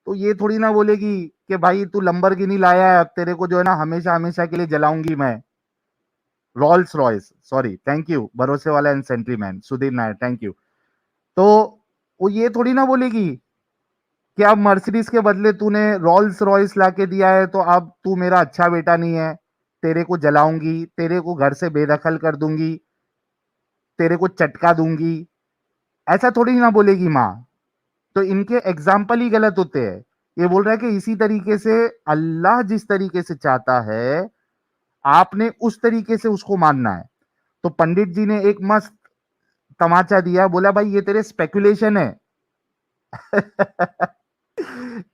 तो ये थोड़ी ना बोलेगी कि भाई तू लंबरगिनी लाया है, अब तेरे को जो है ना हमेशा हमेशा के लिए जलाऊंगी मैं। Rolls Royce, sorry, thank you भरोसे वाला and sentryman Sudhir Nair, thank you. तो वो ये थोड़ी ना बोलेगी कि अब मर्सिडीज के बदले तूने रॉल्स रॉयस लाके दिया है तो अब तू मेरा अच्छा बेटा नहीं है, तेरे को जलाऊंगी, तेरे को घर से बेदखल कर दूंगी, तेरे को चटका दूंगी। ऐसा थोड़ी ना बोलेगी माँ। तो इनके एग्जाम्पल ही गलत होते हैं। ये बोल रहा है कि इसी तरीके से अल्लाह जिस तरीके से चाहता है आपने उस तरीके से उसको मानना है। तो पंडित जी ने एक मस्त तमाचा दिया, बोला भाई ये तेरे स्पेकुलेशन है।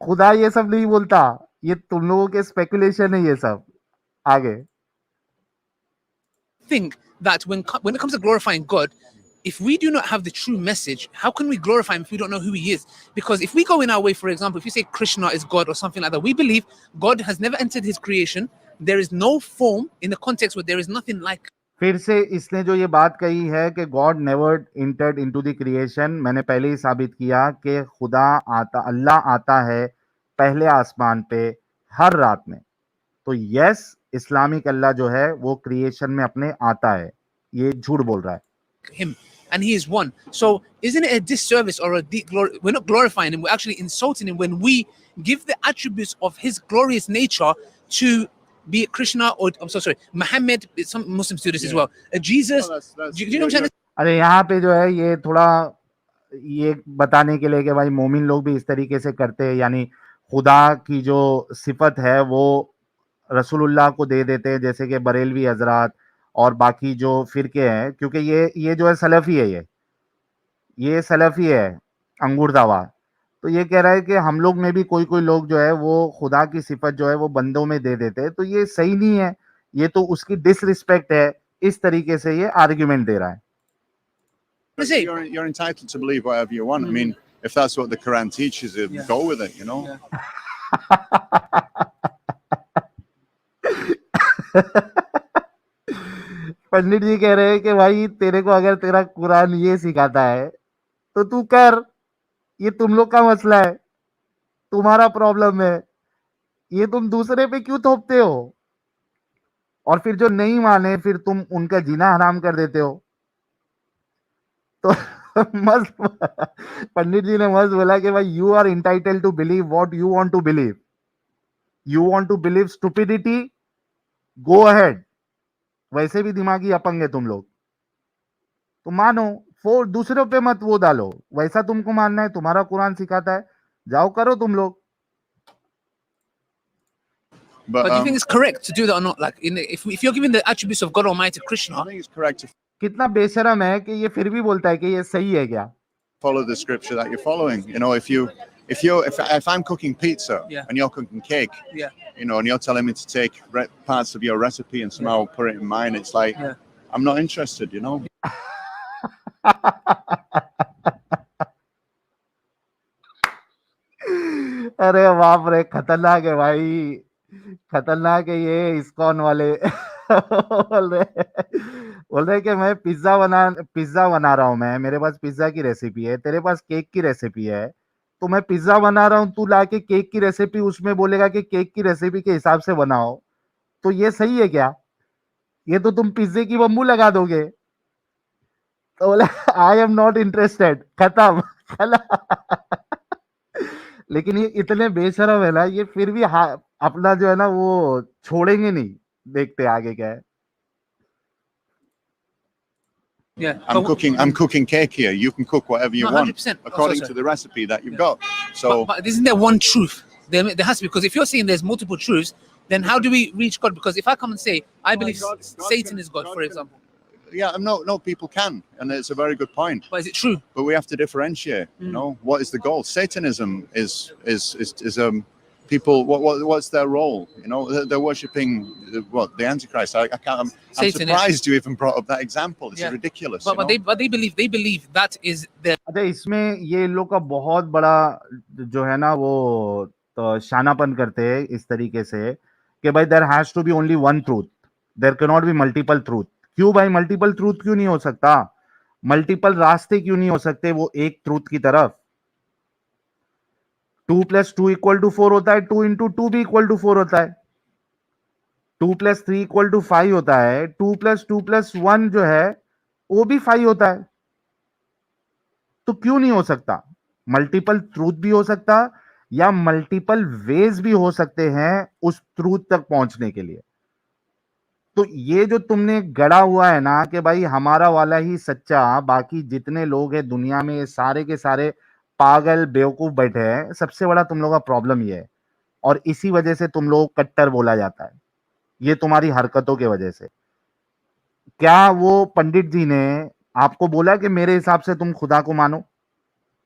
खुदा ये सब नहीं बोलता, ये तुम लोगों के स्पेकुलेशन है ये सब। आगे Think that when it comes to glorifying God, if we do not have the true message, how can we glorify him if we don't know who he is? Because if we go in our way, for example, if you say Krishna is God or something like that, we believe God has never entered his creation. There is no form in the context where there is nothing like. फिर से इसने जो ये बात कही है कि God never entered into the creation, मैंने पहले ही साबित किया कि अल्लाह आता है पहले आसमान पे हर रात में। तो यस, इस्लामिक अल्लाह जो है वो क्रिएशन में अपने आता है, ये झूठ बोल रहा है। Him, and he is one. So isn't it a disservice or a we're not glorifying him, we're actually insulting him when we give the attributes of his glorious nature to be it Krishna or I'm so sorry, Muhammad. Some Muslims do this as well. Jesus. Do you know what I'm saying? अरे यहाँ पे जो है ये थोड़ा ये बताने के लिए कि भाई मोमिन लोग भी इस तरीके से करते हैं, यानी खुदा की जो सिफत है वो रसूलुल्लाह को दे देते हैं, जैसे कि बरेलवी हजरात और बाकी जो फिरके हैं, क्योंकि ये जो है सलफी है, ये सलफी है अंगूर दावा। तो ये कह रहा है कि हम लोग में भी कोई लोग जो है वो खुदा की सिफत जो है वो बंदों में दे देते हैं, तो ये सही नहीं है, ये तो उसकी डिसरिस्पेक्ट है। इस तरीके से ये आर्ग्यूमेंट दे रहा है। You're entitled to believe whatever you want. I mean, if that's what the Quran teaches, go with it, you know. पंडित जी कह रहे हैं कि भाई तेरे को अगर तेरा कुरान ये सिखाता है तो तू कर, ये तुम लोग का मसला है, तुम्हारा प्रॉब्लम है, ये तुम दूसरे पे क्यों थोपते हो? और फिर जो नहीं माने फिर तुम उनका जीना हराम कर देते हो। तो मस्त पंडित जी ने मस्त बोला कि भाई you are entitled to believe what you want to believe. You want to believe stupidity, go ahead. वैसे भी दिमागी अपंग है तुम लोग, तो मानो, दूसरों पे मत वो डालो। वैसा तुमको मानना है, तुम्हारा कुरान सिखाता है, जाओ करो तुम लोग। But do you think it's correct to do that or not? Like, if you're giving the attributes of God Almighty to Krishna, I think it's correct to कितना बेशरम है कि ये फिर भी बोलता है कि ये सही है क्या? follow the scripture that you're following. You know, if I'm cooking pizza and you're cooking cake, you know, and you're telling me to take parts of your recipe and somehow put it in mine, it's like I'm not interested, you know. अरे बाप रे, खतरनाक है भाई, खतरनाक है ये ISKCON वाले। बोल रहे कि मैं पिज्जा बना रहा हूँ, मैं, मेरे पास पिज्जा की रेसिपी है, तेरे पास केक की रेसिपी है, तो मैं पिज्जा बना रहा हूँ, तू लाके केक की रेसिपी उसमें बोलेगा कि केक की रेसिपी के हिसाब से बनाओ, तो ये सही है क्या? ये तो तुम पिज्जे की बम्बू लगा दोगे। तो बोले आई एम नॉट इंटरेस्टेड, खत्म। लेकिन ये इतने बेशरम है ना, ये फिर भी अपना जो है ना वो छोड़ेंगे नहीं, देखते आगे क्या है। I'm cooking cake here. You can cook whatever you want 100%. according to the recipe that you've got. So, but isn't there one truth? There has to be, because if you're saying there's multiple truths, then how do we reach God? Because if I come and say I believe Satan is God, for example. Yeah, no, people can, and it's a very good point. But is it true? But we have to differentiate. You know, what is the goal? Satanism is people. What's their role? You know, they're worshiping the Antichrist. I can't. I'm Satan, surprised you even brought up that example. It's Yeah. ridiculous. But they believe that is their अच्छा, इसमें ये लोग का बहुत बड़ा जो है ना वो तो शानापन करते हैं इस तरीके से कि भाई there has to be only one truth, there can not be multiple truth. क्यों भाई मल्टीपल ट्रूथ क्यों नहीं हो सकता? मल्टीपल रास्ते क्यों नहीं हो सकते वो एक ट्रूथ की तरफ? 2 + 2 = 4 होता है, 2 × 2 भी इक्वल टू 4 होता है, 2 + 3 = 5 होता है, 2 + 2 + 1 जो है वो भी 5 होता है। तो क्यों नहीं हो सकता? मल्टीपल ट्रूथ भी हो सकता या मल्टीपल वेज भी हो सकते हैं उस ट्रूथ तक पहुंचने के लिए। तो ये जो तुमने गढ़ा हुआ है ना कि भाई हमारा वाला ही सच्चा, बाकी जितने लोग हैं दुनिया में ये सारे के सारे पागल बेवकूफ बैठे हैं, सबसे बड़ा तुम लोगों का प्रॉब्लम ये है। और इसी वजह से तुम लोग कट्टर बोला जाता है, ये तुम्हारी हरकतों की वजह से। क्या वो पंडित जी ने आपको बोला कि मेरे हिसाब से तुम खुदा को मानो,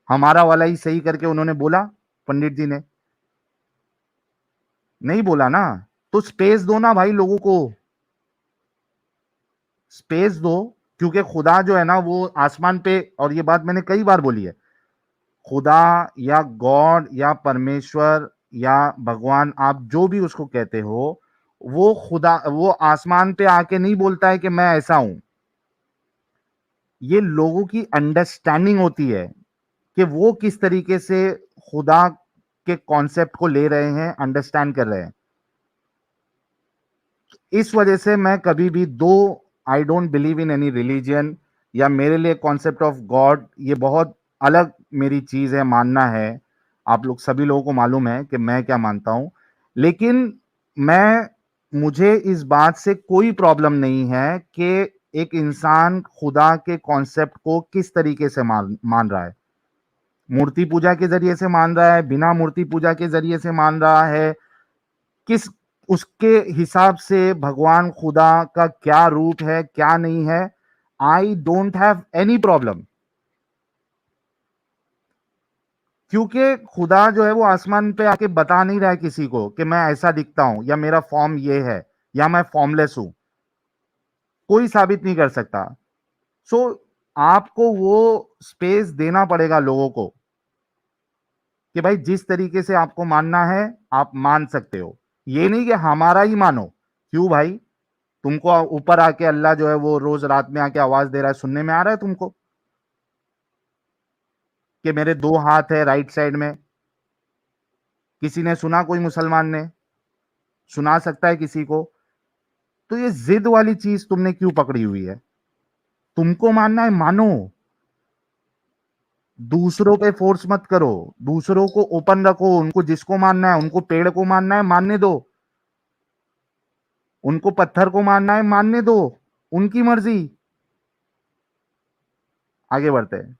हमारा वाला ही सही करके उन्होंने बोला? पंडित जी ने नहीं बोला ना। तो स्पेस दो ना भाई, लोगों को स्पेस दो, क्योंकि खुदा जो है ना वो आसमान पे, और ये बात मैंने कई बार बोली है, खुदा या गॉड या परमेश्वर या भगवान, आप जो भी उसको कहते हो, वो खुदा वो आसमान पे आके नहीं बोलता है कि मैं ऐसा हूं। ये लोगों की अंडरस्टैंडिंग होती है कि वो किस तरीके से खुदा के कॉन्सेप्ट को ले रहे हैं, अंडरस्टैंड कर रहे हैं। इस वजह से मैं कभी भी I don't believe in any religion, या मेरे लिए कॉन्सेप्ट ऑफ गॉड ये बहुत अलग मेरी चीज है, मानना है। आप लोग सभी लोगों को मालूम है कि मैं क्या मानता हूं, लेकिन मुझे इस बात से कोई प्रॉब्लम नहीं है कि एक इंसान खुदा के कॉन्सेप्ट को किस तरीके से मान रहा है। मूर्ति पूजा के जरिए से मान रहा है, बिना मूर्ति पूजा के जरिए से मान रहा है, किस उसके हिसाब से भगवान खुदा का क्या रूप है क्या नहीं है, I don't have any problem. क्योंकि खुदा जो है वो आसमान पे आके बता नहीं रहा है किसी को कि मैं ऐसा दिखता हूं या मेरा फॉर्म ये है या मैं फॉर्मलेस हूं, कोई साबित नहीं कर सकता। सो आपको वो स्पेस देना पड़ेगा लोगों को कि भाई जिस तरीके से आपको मानना है आप मान सकते हो, ये नहीं कि हमारा ही मानो। क्यों भाई, तुमको ऊपर आके अल्लाह जो है वो रोज रात में आके आवाज दे रहा है, सुनने में आ रहा है तुमको कि मेरे 2 हाथ है राइट साइड में? किसी ने सुना? कोई मुसलमान ने सुना सकता है किसी को? तो ये जिद वाली चीज तुमने क्यों पकड़ी हुई है? तुमको मानना है मानो, दूसरों पे फोर्स मत करो, दूसरों को ओपन रखो। उनको जिसको मानना है, उनको पेड़ को मानना है मानने दो, उनको पत्थर को मानना है मानने दो, उनकी मर्जी। आगे बढ़ते हैं।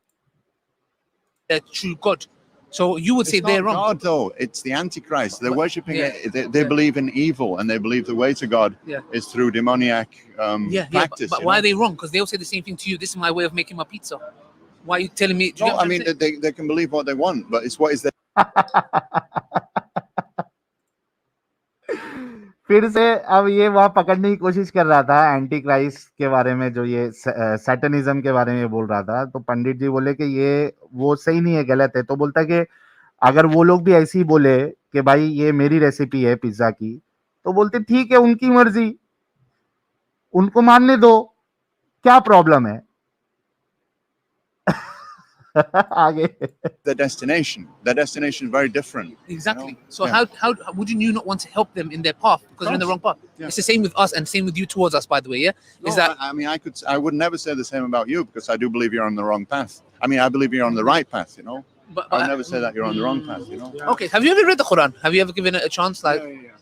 true God. So you would say It's they're not wrong. God, though. It's the Antichrist. They're But- worshipping yeah. it. They believe in evil, and they believe the way to God Yeah. is through demoniac practice. But you why know? are they wrong? Because they'll say the same thing to you. This is my way of making my pizza. Why are you telling me? Do you No, get what I I'm mean saying? they can believe what they want, but it's what is their फिर से अब ये वहां पकड़ने की कोशिश कर रहा था एंटी क्राइस्ट के बारे में, जो ये सैटनिज्म के बारे में बोल रहा था। तो पंडित जी बोले कि ये वो सही नहीं है, गलत है। तो बोलता कि अगर वो लोग भी ऐसे ही बोले कि भाई ये मेरी रेसिपी है पिज्जा की, तो बोलते ठीक है, उनकी मर्जी, उनको मानने दो, क्या प्रॉब्लम है? आगे their destination. Their destination is very different. Exactly. You know? So Yeah. how would you not want to help them in their path because they're in the wrong path? Yeah. It's the same with us and same with you towards us, by the way. Yeah. No, Is that I mean I would never say the same about you because I do believe you're on the wrong path. I mean I believe you're on the right path. You know. but, I would never say that you're on the wrong path. You know. Okay. Have you ever read the Quran? Have you ever given it a chance? Like,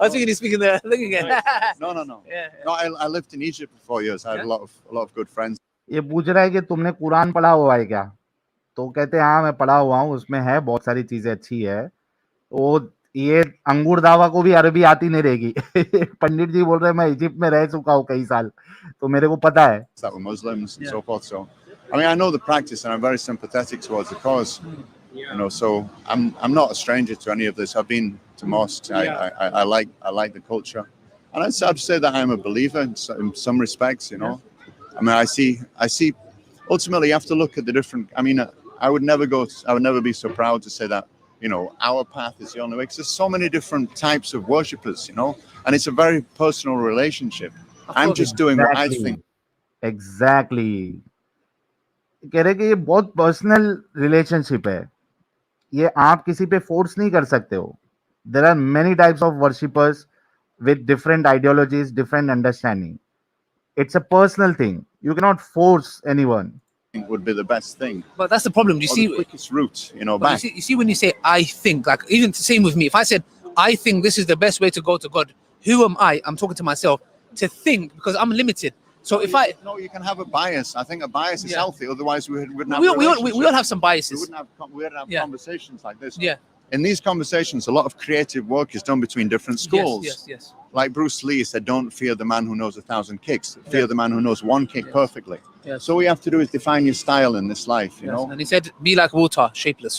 was thinking he's speaking the thing again. No. Yeah. No, I lived in Egypt for 4 years. I had a lot of good friends. ये पूछ रहा है कि तुमने कुरान पढ़ा हुआ है क्या? तो कहते हैं हाँ मैं पढ़ा हुआ हूँ, उसमें है बहुत सारी चीजें अच्छी है। वो ये अंगूर दावा को भी अरबी आती नहीं रहेगी। पंडित जी बोल रहे हैं मैं इजिप्ट में रह चुका हूँ कई साल, तो मेरे को पता है। that were Muslims and so forth. So, I mean, I know the practice, and I'm very sympathetic towards the cause. You know, so I'm not a stranger to any of this. I've been to mosques. I like the culture, and I'd say that I'm a believer in some respects. You know, I mean, I see. Ultimately, you have to look at the different. I mean, I would never be so proud to say that. You know, our path is the only way. Because there's so many different types of worshippers. You know, and it's a very personal relationship. I'm just doing what I think. Exactly कह रहे कि ये बहुत personal relationship है, ये आप किसी पे फोर्स नहीं कर सकते हो। There are many types of worshippers with different ideologies, different understanding. It's a personal thing, you can not force anyone. Would be the best thing. But that's the problem. You Or see, the quickest route, you know, but back. you see, when you say I think, like even the same with me. If I said I think this is the best way to go to God, who am I? I'm talking to myself to think because I'm limited. So if I, No, you can have a bias. I think a bias is Yeah. healthy. Otherwise, we wouldn't have. we all relationships. have some We biases. wouldn't have Yeah. conversations like this. Yeah. In these conversations, a lot of creative work is done between different schools. Yes. Like Bruce Lee said, "Don't fear the man who knows 1,000 kicks. Fear the man who knows one kick perfectly." Yes. So all you have to do is define your style in this life. You know, And he said, "Be like water, shapeless."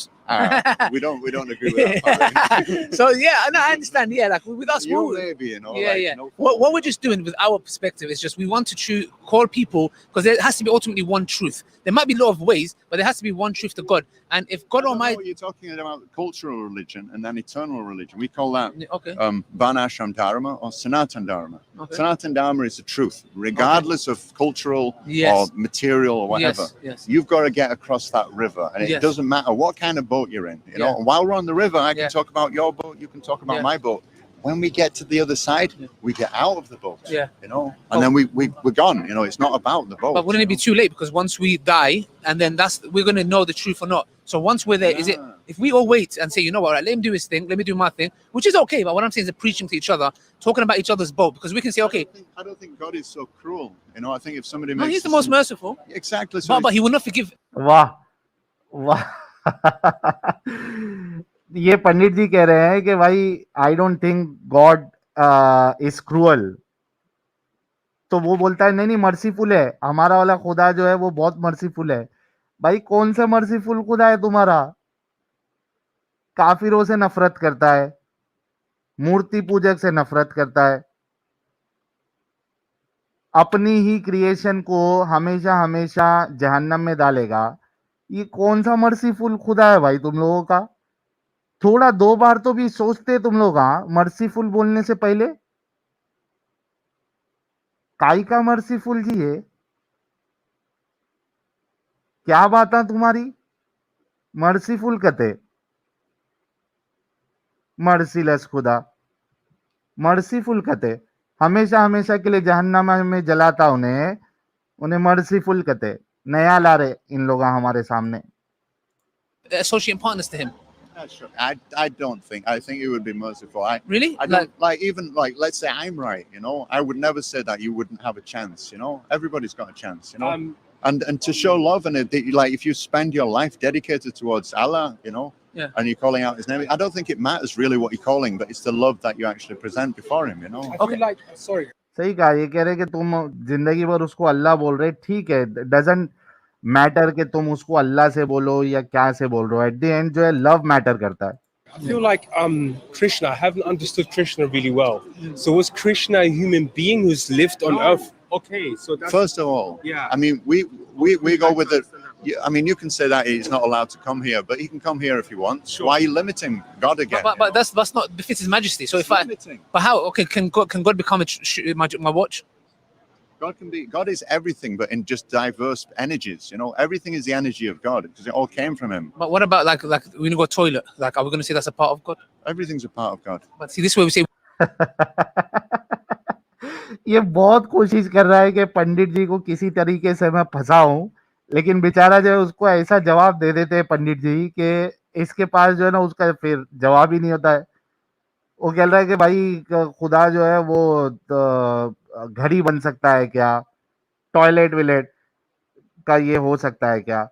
we don't agree with that. Part. So yeah, no, I understand. Yeah, like with us, You we- maybe, you know. yeah, like, yeah. you know, What we're just doing with our perspective is just we want to call people because there has to be ultimately one truth. There might be a lot of ways, but there has to be one truth to God. And if God I don't know Almighty, what you're talking about cultural religion and then eternal religion. We call that okay, Varnashram Dharma or Sanatan Dharma. Okay. Sanatan Dharma is the truth, regardless of cultural Yes. or material or whatever. Yes. You've got to get across that river, and it Yes. doesn't matter what kind of boat you're in. You know, Yeah. and while we're on the river, I can Yeah. talk about your boat, you can talk about Yeah. my boat. When we get to the other side, Yeah. we get out of the boat. Yeah. You know, and then we're gone. You know, it's not about the boat. But wouldn't it be too late? Because once we die, and then we're gonna know the truth or not. So once we're there, is it? Yeah. If we all wait and say, you know what, right, let him do his thing, let me do my thing, which is okay. But what I'm saying is, preaching to each other, talking about each other's boat, because we can say, okay, I don't think God is so cruel. You know, I think if somebody no, makes he's the a most sin- merciful, exactly. So but he will not forgive. वाह वाह। ये पंडित जी कह रहे हैं कि भाई I don't think God is cruel. तो वो बोलता है नहीं नहीं मर्सीफुल है, हमारा वाला खुदा जो है वो बहुत मर्सीफुल है। भाई कौन सा मर्सीफुल खुदा है तुम्हारा? काफिरों से नफरत करता है, मूर्ति पूजक से नफरत करता है, अपनी ही क्रिएशन को हमेशा हमेशा जहन्नम में डालेगा। ये कौन सा मर्सीफुल खुदा है भाई तुम लोगों का? थोड़ा दो बार तो भी सोचते तुम लोग, हाँ, मर्सीफुल बोलने से पहले। काई का मर्सीफुल जी है? क्या बात है तुम्हारी? मर्सीफुल कहते, मर्सीलेस खुदा, मर्सीफुल कहते, हमेशा हमेशा के लिए जहन्नम में जलाता उन्हें मर्सीफुल कहते। नया ला रहे इन लोग हमारे सामने। Associate partners to him. Yeah, sure. I don't think. I think it would be merciful. Really? I don't like even like let's say I'm right. You know, I would never say that you wouldn't have a chance. You know, everybody's got a chance. You know, and to show love and like if you spend your life dedicated towards Allah, you know, Yeah. and you're calling out His name, I don't think it matters really what you're calling, but it's the love that you actually present before Him. You know. I feel like, sorry. सही कहा। ये कह रहे कि तुम जिंदगी भर उसको अल्लाह बोल रहे, ठीक है, डजंट मैटर कि तुम उसको अल्लाह से बोलो या क्या से बोल रहे हो। एट द एंड जो है लव मैटर करता है। I feel like Krishna, I haven't understood Krishna really well. So was Krishna a human being who's lived on earth? Okay, so that's First of all, Yeah. I mean, we go with it. I mean, you can say that he's not allowed to come here, but he can come here if he wants. Sure. Why are you limiting God again? But that's not befits His Majesty. So It's if I, limiting. but how? Okay, can God become my watch? God is everything, but in just diverse energies. You know, everything is the energy of God because it all came from Him. But what about like when you go toilet? Like, are we going to say that's a part of God? Everything's a part of God. But see, this way we say ये बहुत कोशिश कर रहा है कि पंडित जी को किसी तरीके से मैं फंसाऊं, लेकिन बेचारा जो है उसको ऐसा जवाब दे देते हैं पंडित जी कि इसके पास जो है ना उसका फिर जवाब ही नहीं होता है। वो कह रहा है कि भाई खुदा जो है वो घड़ी बन सकता है क्या? टॉयलेट विलेट का ये हो सकता है क्या?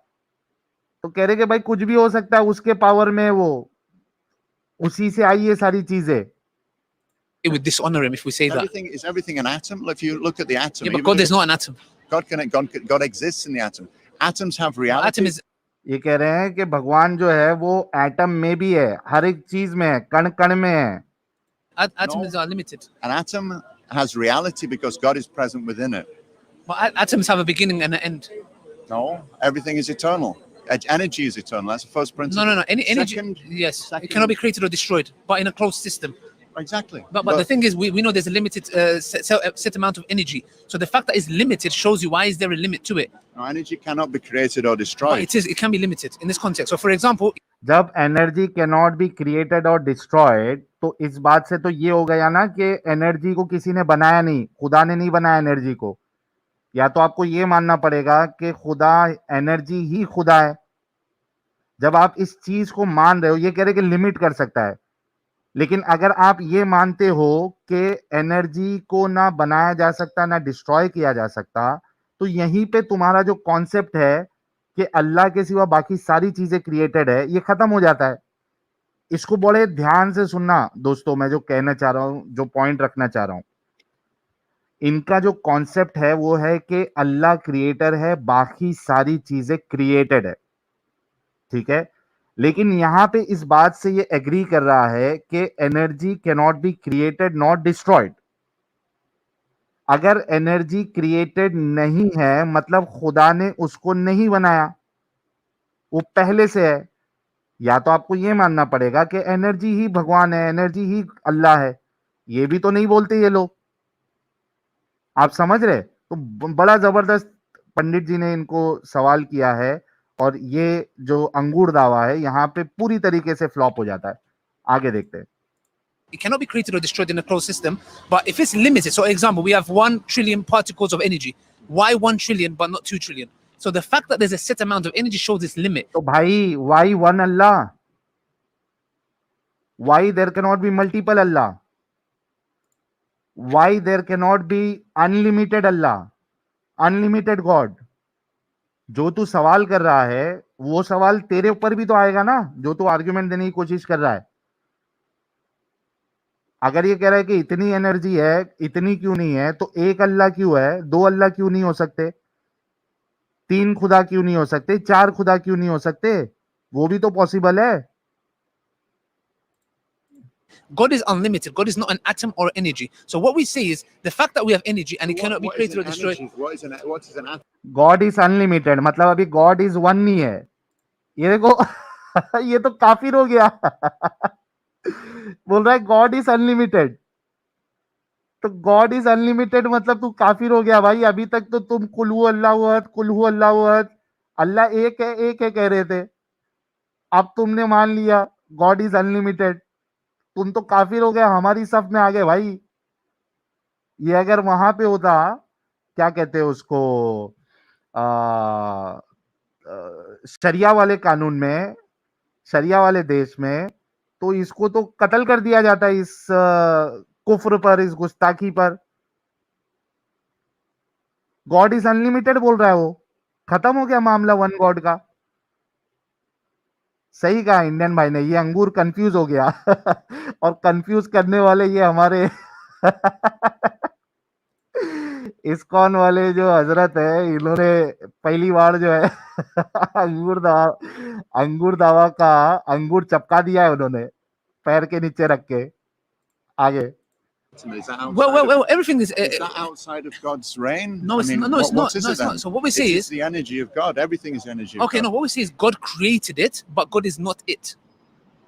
तो तो कह रहे कि भाई कुछ भी हो सकता है, उसके पावर में, वो उसी से आई ये सारी चीजें। It would dishonor him if we say that. Is everything an atom? If you look at the atom, Yeah, but even God if is not an atom. God exists in the atom. Atoms have reality. Atom is ये कह रहे हैं कि भगवान जो है वो atom में भी है, हर एक चीज में है, कण कण में है। atoms No. are limited, An atom has reality because God is present within it. but atoms have a beginning and an end. No, everything is eternal. Energy is eternal. That's the first principle. No. Any energy, Second- yes, second- it cannot be created or destroyed, but in a closed system. Exactly. But the thing is, we know there's a limited set amount of energy. So the fact that it's limited shows you why is there a limit to it. No, energy cannot be created or But destroyed. it can be limited in this context. So for example, जब energy can not be created और destroyed, तो इस बात से तो ये हो गया ना कि एनर्जी को किसी ने बनाया नहीं, खुदा ने नहीं बनाया एनर्जी को। या तो आपको ये मानना पड़ेगा कि खुदा, एनर्जी ही खुदा है। जब आप इस चीज को मान रहे हो, ये कह रहे कि लिमिट कर सकता है, लेकिन अगर आप ये मानते हो कि एनर्जी को ना बनाया जा सकता ना डिस्ट्रॉय किया जा सकता, तो यहीं पे तुम्हारा जो कॉन्सेप्ट है कि अल्लाह के सिवा बाकी सारी चीजें क्रिएटेड है, ये खत्म हो जाता है। इसको बड़े ध्यान से सुनना दोस्तों, मैं जो कहना चाह रहा हूं, जो पॉइंट रखना चाह रहा हूं, इनका जो कॉन्सेप्ट है वो है कि अल्लाह क्रिएटर है, बाकी सारी चीजें क्रिएटेड है, ठीक है। लेकिन यहां पे इस बात से ये एग्री कर रहा है कि energy can not be created not destroyed. अगर एनर्जी क्रिएटेड नहीं है मतलब खुदा ने उसको नहीं बनाया, वो पहले से है। या तो आपको ये मानना पड़ेगा कि एनर्जी ही भगवान है, एनर्जी ही अल्लाह है। ये भी तो नहीं बोलते ये लोग, आप समझ रहे? तो बड़ा जबरदस्त पंडित जी ने इनको सवाल किया है, और ये जो अंगूर दावा है यहाँ पे पूरी तरीके से फ्लॉप हो जाता है। आगे देखते हैं। it cannot be created or destroyed in a closed system. But if it's limited, so example, we have 1 trillion particles of energy. Why 1 trillion but not 2 trillion? So the fact that there's a set amount of energy shows this limit. तो भाई, why one Allah? Why there cannot be multiple Allah? Why there cannot be unlimited Allah? Unlimited God? जो तू सवाल कर रहा है वो सवाल तेरे ऊपर भी तो आएगा ना, जो तू आर्ग्यूमेंट देने की कोशिश कर रहा है। अगर ये कह रहा है कि इतनी एनर्जी है, इतनी क्यों नहीं है, तो एक अल्लाह क्यों है, 2 अल्लाह क्यों नहीं हो सकते, 3 खुदा क्यों नहीं हो सकते, 4 खुदा क्यों नहीं हो सकते? वो भी तो पॉसिबल है। God is unlimited. God is not an atom or energy. So what we say is the fact that we have energy and it cannot be created or destroyed. What is an atom? God is unlimited मतलब अभी God is one नहीं है। ये देखो ये तो काफिर हो गया बोल रहा है गॉड इज अनलिमिटेड। तो गॉड इज अनलिमिटेड मतलब तू काफिर हो गया भाई। अभी तक तो तुम कुल हु अल्लाहु अहद, कुल हु अल्लाहु अहद, अल्लाह एक है कह रहे थे। अब तुमने मान लिया गॉड इज अनलिमिटेड, तुम तो काफिर हो गए, हमारी सफ में आ गए भाई। ये अगर वहां पे होता, क्या कहते हैं उसको, शरिया वाले कानून में, शरिया वाले देश में, तो इसको तो कत्ल कर दिया जाता है, इस कुफ्र पर, इस गुस्ताखी पर। गॉड इज अनलिमिटेड बोल रहा है वो, खत्म हो गया मामला वन गॉड का। सही कहा इंडियन भाई ने, ये अंगूर कंफ्यूज हो गया और कंफ्यूज करने वाले ये हमारे इस्कॉन वाले जो हजरत है, इन्होंने पहली बार जो है अंगूर दावा का अंगूर चपका दिया है उन्होंने पैर के नीचे रख के। आगे Is that outside Well, everything is. is that outside of God's reign? No, it's not. No, it's not. What is No, it it's then? not. So what we say It's is, the energy of God. Everything is energy. Of okay, God. no, what we say is God created it, but God is not it.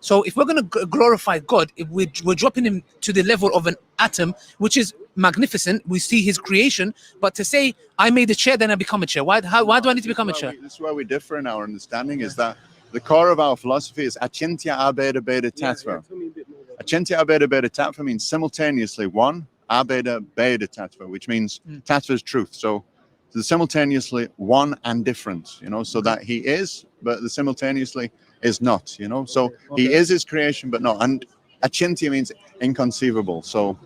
So if we're going to glorify God, if we're dropping him to the level of an atom, which is magnificent, we see his creation, but to say, I made a chair, then I become a chair. Why do I need to become a chair? This is where we differ in our understanding, is that the core of our philosophy is Achintya Abeda Beda Tattva. Tell me a bit more about Achintya Abeda Beda Tattva means simultaneously one, Abeda Beda Tattva, which means Tattva is truth. So the simultaneously one and different, so that he is, but the simultaneously is not, So he is his creation, but not. And Achintya means inconceivable. So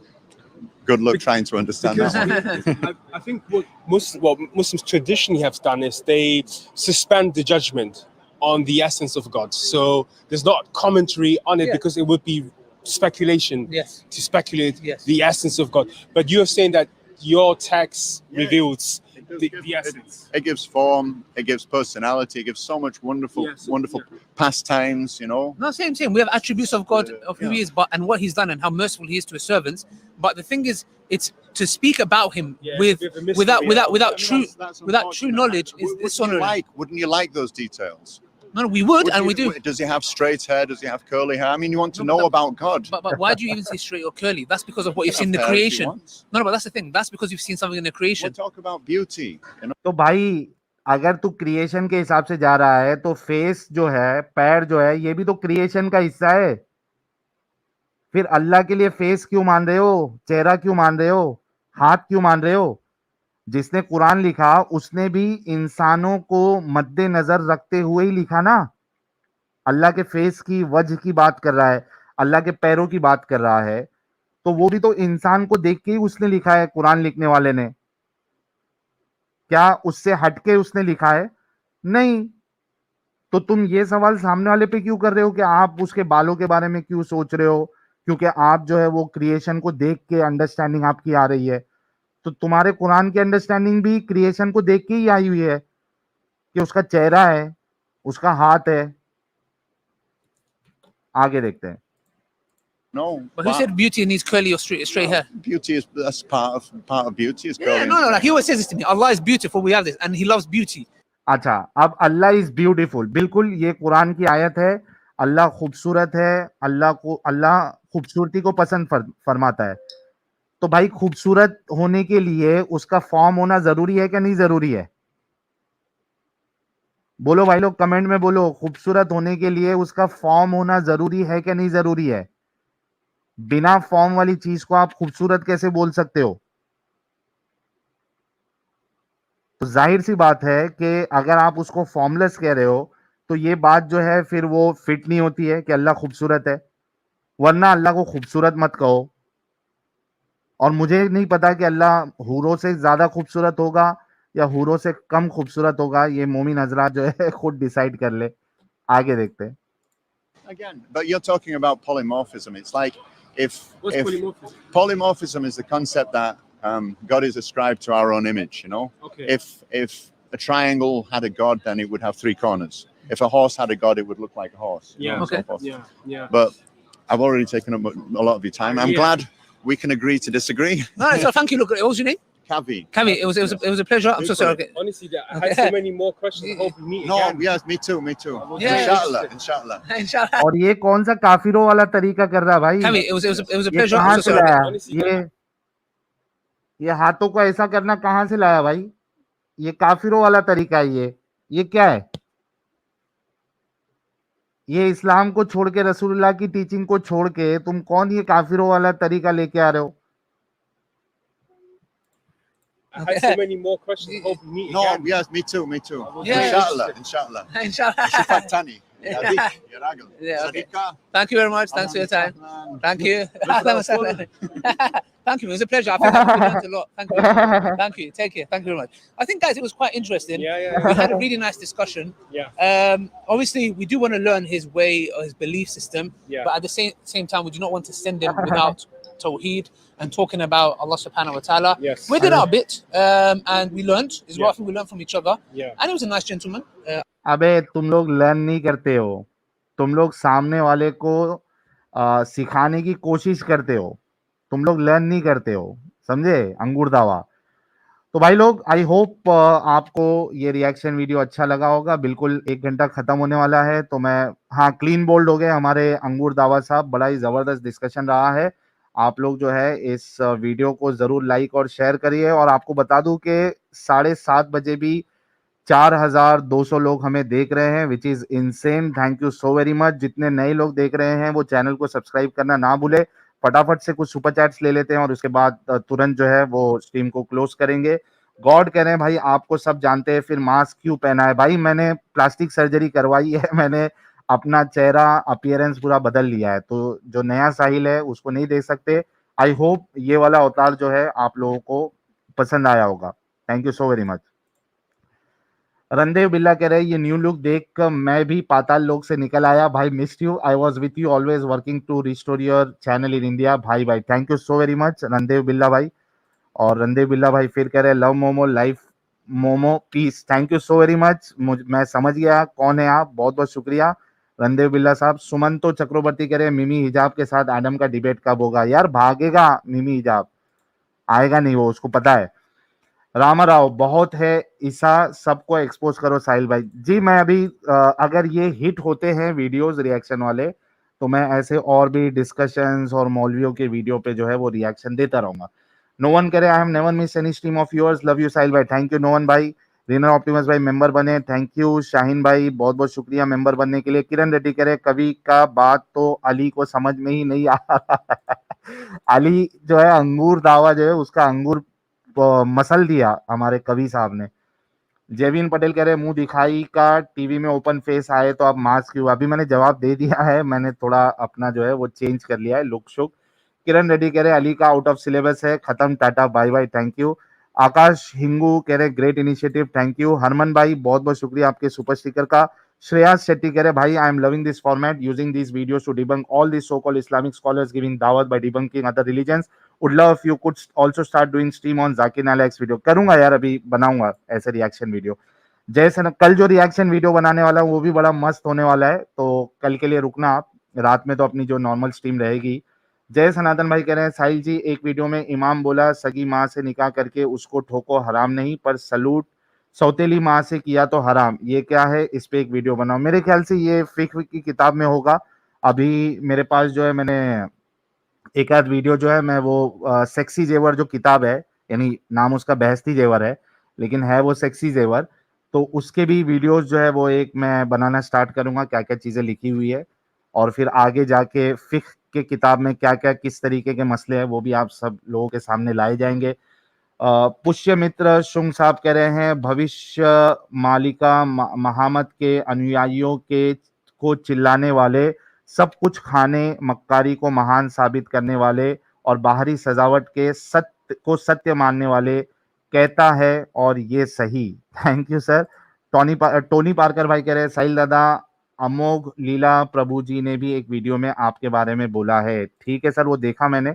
good luck trying to understand because that one. I think what Muslims traditionally have done is they suspend the judgment on the essence of God. So there's not commentary on it Yeah. because it would be speculation Yes. to speculate Yes. the essence of God. But you're saying that your text Yeah. reveals It does the give- essence. It gives form, it gives personality, it gives so much wonderful, Yes, wonderful yeah. pastimes, you know. No, same. We have attributes of God, of who Yeah. He is, but and what He's done and how merciful He is to His servants. But the thing is, it's to speak about Him Yeah, with with a mystery, without yeah. without I without mean, true that's without true unfortunate. knowledge is Wouldn't you dishonoring. wouldn't you like those details? No, we would, Would and you- we do. Does he have straight hair? Does he have curly hair? I mean, you want to No, but know that- about God. But why do you even say straight or curly? That's because of what you've He seen in can the have hair if he creation. wants. No, but that's the thing. That's because you've seen something in the We'll creation. talk about beauty, you know. तो भाई अगर तू creation के हिसाब से जा रहा है तो फेस जो है, पैर जो है, ये भी तो क्रिएशन का हिस्सा है। फिर अल्लाह के लिए फेस क्यों मान रहे हो? चेहरा क्यों मान रहे हो? हाथ क्यों मान रहे हो? जिसने कुरान लिखा उसने भी इंसानों को मद्देनजर रखते हुए ही लिखा ना। अल्लाह के फेस की, वजह की बात कर रहा है, अल्लाह के पैरों की बात कर रहा है, तो वो भी तो इंसान को देख के ही उसने लिखा है, कुरान लिखने वाले ने। क्या उससे हटके उसने लिखा है? नहीं। तो तुम ये सवाल सामने वाले पे क्यों कर रहे हो कि आप उसके बालों के बारे में क्यों सोच रहे हो? क्योंकि आप जो है वो क्रिएशन को देख के अंडरस्टैंडिंग आपकी आ रही है। तो तुम्हारे कुरान की अंडरस्टैंडिंग भी क्रिएशन को देख के ही आई हुई है कि उसका चेहरा है, उसका हाथ है। आगे देखते हैं। No, But who said beauty needs curly or straight hair? beauty is that's part of beauty is Yeah, curly. no. He always says this to me. Allah is beautiful. We have this, and He loves beauty. अच्छा, अब अल्लाह is beautiful, बिल्कुल ये कुरान की आयत है। अल्लाह खूबसूरत है, अल्लाह खूबसूरती को पसंद फरमाता है। तो भाई खूबसूरत होने के लिए उसका फॉर्म होना जरूरी है क्या नहीं जरूरी है? बोलो भाई लोग, कमेंट में बोलो, खूबसूरत होने के लिए उसका फॉर्म होना जरूरी है क्या नहीं जरूरी है? बिना फॉर्म वाली चीज को आप खूबसूरत कैसे बोल सकते हो? तो जाहिर सी बात है कि अगर आप उसको फॉर्मलेस कह रहे हो तो ये बात जो है फिर वो फिट नहीं होती है कि अल्लाह खूबसूरत है। वरना अल्लाह को खूबसूरत मत कहो। और मुझे नहीं पता कि अल्लाह हूरों से ज्यादा खूबसूरत होगा या हूरों से कम खूबसूरत होगा। ये मोमिन हजरात जो है खुद डिसाइड कर ले। आगे देखते हैं। Again, but you're talking about polymorphism. It's like if What's polymorphism? polymorphism is the concept that God is ascribed to our own image. You know, Okay. if a triangle had a god, then it would have three corners. If a horse had a god, it would look like a horse. you Yeah. know, and so Okay. forth. Yeah. But I've already taken up a lot of your time. I'm Yeah. glad we can agree to disagree. No, so thank you. Look, what was your name? Kavi. Kavi. It was a pleasure. I'm so sorry. Okay. Honestly, I had so many more questions. I hope we meet No, again. yes, me too, me too. Yeah. Inshallah. Inshallah. और ये कौन सा काफिरों वाला तरीका कर रहा है भाई? Kavi, it was a ये pleasure. कहाँ I'm so से sorry. लाया? Honestly, ये हाथों को ऐसा करना कहाँ से लाया भाई? ये काफिरों वाला तरीका है ये क्या है? ये इस्लाम को छोड़ के, रसूलुल्लाह की टीचिंग को छोड़ के तुम कौन ये काफिरों वाला तरीका लेके आ रहे हो? I had so many more questions. I hope we meet No, again. yes, me too, me too. Yeah. Inshallah. Inshallah. Shifat Tani. Yadik, Yaragul. Yeah, okay. Sadiqa. Thank you very much. Thanks for your time. Ahlan. Thank you. Thank you. It was a pleasure. I think we learned a lot. Thank you. Thank you. Take care. Thank you very much. I think, guys, it was quite interesting. Yeah. We had a really nice discussion. Yeah. Obviously, we do want to learn his way or his belief system, Yeah. but at the same time, we do not want to send him without Tawheed and talking about Allah subhanahu wa ta'ala. Yes. We did our bit, and we learned as well. Yeah. I think we learned from each other, Yeah. and he was a nice gentleman. अबे तुम लोग learn नहीं करते हो, तुम लोग सामने वाले को सिखाने की कोशिश करते हो, तुम लोग लर्न नहीं करते हो, समझे? अंगूर दावा। तो भाई लोग, आई होप आपको ये रिएक्शन वीडियो अच्छा लगा होगा। बिल्कुल 1 घंटा खत्म होने वाला है, तो मैं क्लीन बोल्ड हो गए हमारे अंगूर दावा साहब। बड़ा ही जबरदस्त डिस्कशन रहा है। आप लोग जो है इस वीडियो को जरूर लाइक और शेयर करिए। और आपको बता दूं कि 7:30 बजे भी 4200 लोग हमें देख रहे हैं, which is insane. Thank you so very much. जितने नए लोग देख रहे हैं वो चैनल को सब्सक्राइब करना ना भूले। फटाफट से कुछ सुपर चैट्स ले लेते हैं और उसके बाद तुरंत जो है वो स्ट्रीम को क्लोज करेंगे। गॉड कह रहे हैं भाई आपको सब जानते हैं, फिर मास्क क्यों पहना है? भाई मैंने प्लास्टिक सर्जरी करवाई है, मैंने अपना चेहरा अपीयरेंस पूरा बदल लिया है, तो जो नया साहिल है उसको नहीं देख सकते। आई होप ये वाला अवतार जो है आप लोगों को पसंद आया होगा। Thank you so very much. Randev बिल्ला कह रहे हैं ये न्यू लुक देख कर मैं भी पाताल लोक से निकल आया भाई, missed you, I was with you always working to restore your channel in India. भाई भाई thank you so very much Randev Billa भाई। और रणदेव बिल्ला भाई फिर कह रहे हैं love momo life momo peace, thank you so very much. मैं समझ गया कौन है आप, बहुत बहुत शुक्रिया रणदेव बिल्ला साहब। सुमंतो चक्रवर्ती कह रहे हैं मिमी हिजाब के साथ एडम का डिबेट कब होगा? यार भागेगा मिमी हिजाब, आएगा नहीं वो, उसको पता है। रामा राव बहुत है ईसा, सबको एक्सपोज करो साहिल भाई। जी मैं अभी अगर ये हिट होते हैं वीडियोस रिएक्शन वाले तो मैं ऐसे और भी डिस्कशंस और मौलवियों के वीडियो पे जो है वो रिएक्शन देता रहूंगा। नो वन करे I have never miss any stream of yours, love you Sahil भाई, थैंक यू नो वन भाई। रीनर ऑप्टिमस भाई मेंबर बने, थैंक यू। शाहीन भाई बहुत बहुत शुक्रिया मेंबर बनने के लिए। किरण रेड्डी करे कवि का बात तो अली को समझ में ही नहीं आ अली जो है अंगूर दावा जो है उसका अंगूर मसल दिया हमारे कवि साहब ने। जेविन पटेल कह रहे मुंह दिखाई का टीवी में ओपन फेस आए तो आप मास्क क्यों? अभी मैंने जवाब दे दिया है, मैंने थोड़ा अपना जो है वो चेंज कर लिया है लुक शुक। किरण रेड्डी कह रहे अली का आउट ऑफ सिलेबस है, खत्म, tata bye bye, thank you. Akash Hingu कह रहे great initiative, thank you. Harman भाई बहुत बहुत शुक्रिया आपके सुपर स्टिकर का। श्रेयास शेट्टी कह रहे भाई I am loving this format using this videos to debunk all this so called Islamic scholars giving दावत by debunking other religions, would love if you could also start doing stream on Zakir Naik video. करूंगा यार, अभी बनाऊंगा ऐसे reaction video. जैसे ना कल जो रिएक्शन वीडियो बनाने वाला हूँ वो भी बड़ा मस्त होने वाला है, तो कल के लिए रुकना आप, रात में तो अपनी जो नॉर्मल स्ट्रीम रहेगी। जय सनातन भाई कह रहे हैं साहिल जी एक वीडियो में इमाम बोला सगी माँ से निकाह करके उसको ठोको हराम नहीं, पर सलूट सौतेली माँ से किया तो हराम, ये क्या है? इस पे एक वीडियो बनाओ। मेरे ख्याल से ये फिक्र की किताब में होगा। अभी मेरे पास जो है मैंने एक आध वीडियो जो है मैं वो सेक्सी जेवर जो किताब है, यानी नाम उसका बहस्ती जेवर है लेकिन है वो सेक्सी जेवर, तो उसके भी वीडियोस जो है वो एक मैं बनाना स्टार्ट करूंगा, क्या क्या चीजें लिखी हुई है और फिर आगे जाके फिक्र के किताब में क्या क्या किस तरीके के मसले हैं वो भी आप सब लोगों के सामने लाए जाएंगे। पुष्य मित्र शुंग साहब कह रहे हैं भविष्य मालिका महामत के अनुयायियों के को चिल्लाने वाले, सब कुछ खाने मक्कारी को महान साबित करने वाले और बाहरी सजावट के सत्य को सत्य मानने वाले कहता है और ये सही, thank you sir. Tony Parker भाई कह रहे हैं साहिल दादा अमोघ लीला प्रभु जी ने भी एक वीडियो में आपके बारे में बोला है, ठीक है सर वो देखा मैंने।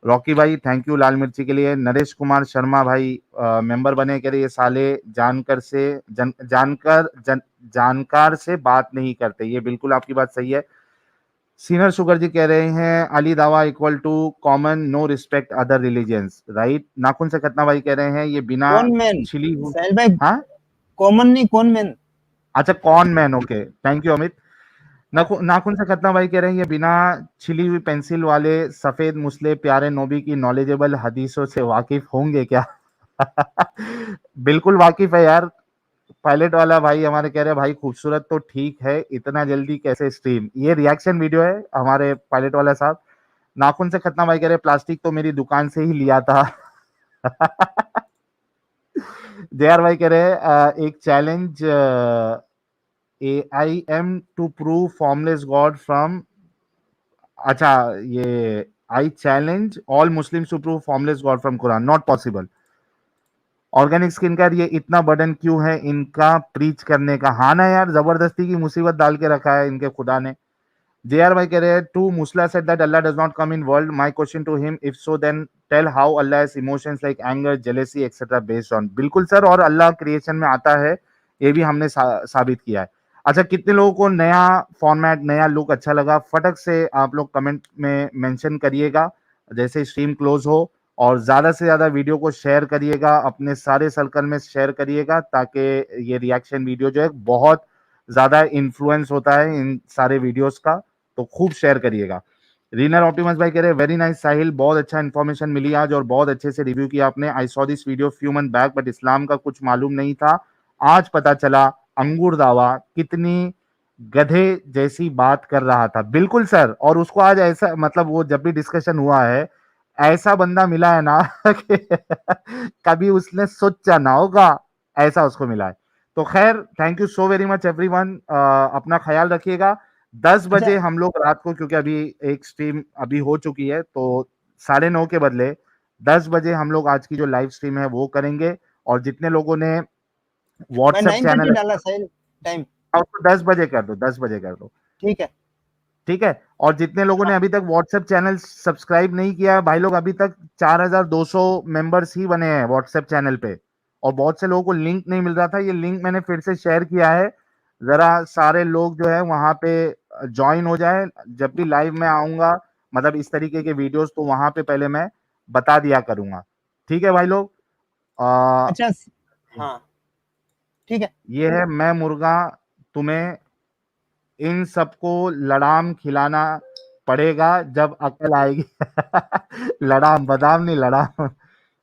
रॉकी भाई थैंक यू लाल मिर्ची के लिए। नरेश कुमार शर्मा भाई मेंबर बने, कह रहे ये साले जानकर से जानकार से बात नहीं करते, ये बिल्कुल आपकी बात सही है। सीनियर शुगर जी कह रहे हैं Ali Dawah equal to common no respect other religions, right. नाखून से खतना भाई कह रहे हैं ये बिना कौन मैन छिली हुई, साहिल भाई, हाँ कॉमन नहीं कौन मैन। अच्छा कौन man, okay thank you Amit. नाखून से खतना भाई कह रहे हैं ये बिना छिली हुई पेंसिल वाले सफेद मुसले प्यारे नबी की नॉलेजेबल हदीसों से वाकिफ होंगे क्या? बिल्कुल वाकिफ है यार। पायलट वाला भाई हमारे कह रहे हैं भाई खूबसूरत तो ठीक है, इतना जल्दी कैसे स्ट्रीम? ये रिएक्शन वीडियो है हमारे पायलट वाला साहब। नाखून से खतना भाई कह रहे प्लास्टिक तो मेरी दुकान से ही लिया था। जेआर भाई कह रहे हैं एक challenge I am to prove formless God from, अच्छा ये I challenge all Muslims to prove formless God from Quran, not possible. Organic skin care ये इतना बर्डन क्यों है इनका प्रीच करने का? हाँ ना यार, जबरदस्ती की मुसीबत डाल के रखा है इनके खुदा ने। जेआर भाई कह रहे हैं to musla said that Allah does not come in world, my question to him if so then tell how Allah has emotions like anger jealousy etcetera based on. बिल्कुल सर, और अल्लाह क्रिएशन में आता है, ये भी हमने साबित किया है। अच्छा कितने लोगों को नया फॉर्मेट नया लुक अच्छा लगा, फटक से आप लोग कमेंट में मेंशन करिएगा जैसे स्ट्रीम क्लोज हो, और ज्यादा से ज्यादा वीडियो को शेयर करिएगा, अपने सारे सर्कल में शेयर करिएगा ताकि ये रिएक्शन वीडियो जो है बहुत ज्यादा इन्फ्लुएंस होता है इन सारे वीडियोस का, तो खूब शेयर करिएगा। रीनर ऑप्टिमस भाई कह रहे हैं वेरी नाइस साहिल, बहुत अच्छा इन्फॉर्मेशन मिली आज और बहुत अच्छे से रिव्यू किया आपने। I saw this video few month back but Islam का कुछ मालूम नहीं था, आज पता चला अंगूर दावा कितनी गधे जैसी बात कर रहा था। बिल्कुल सर, और उसको आज ऐसा मतलब वो जब भी डिस्कशन हुआ है ऐसा बंदा मिला है ना कि कभी उसने सोचा ना होगा, ऐसा उसको मिला है। तो खैर thank you so very much everyone, अपना ख्याल रखिएगा। 10 अच्छा बजे हम लोग रात को, क्योंकि अभी एक स्ट्रीम अभी हो चुकी है तो 9:30 के बदले 10 बजे हम लोग आज की जो लाइव स्ट्रीम है वो करेंगे। और जितने लोगों ने मैं व्हाट्सएप 9:30 चैनल डाला साहिल टाइम। उसको 10 बजे कर दो, 10 बजे कर दो, ठीक है। ठीक है। और जितने लोगों ने हाँ। अभी तक व्हाट्सएप चैनल सब्सक्राइब नहीं किया है भाई लोग, अभी तक 4200 मेंबर्स ही बने हैं व्हाट्सएप चैनल पे, और बहुत से लोगों को लिंक नहीं मिल रहा था। ये लिंक मैंने फिर से शेयर किया है, जरा सारे लोग जो है वहां पे ज्वाइन हो जाए। जब भी लाइव में आऊंगा, मतलब इस तरीके के वीडियोस, तो वहां पे पहले मैं बता दिया करूंगा, ठीक है भाई लोग। अच्छा। हाँ ठीक है। ये है मैं मुर्गा, तुम्हें इन सबको लड़ाम खिलाना पड़ेगा जब अकल आएगी। लड़ाम, बादाम नहीं, लड़ाम।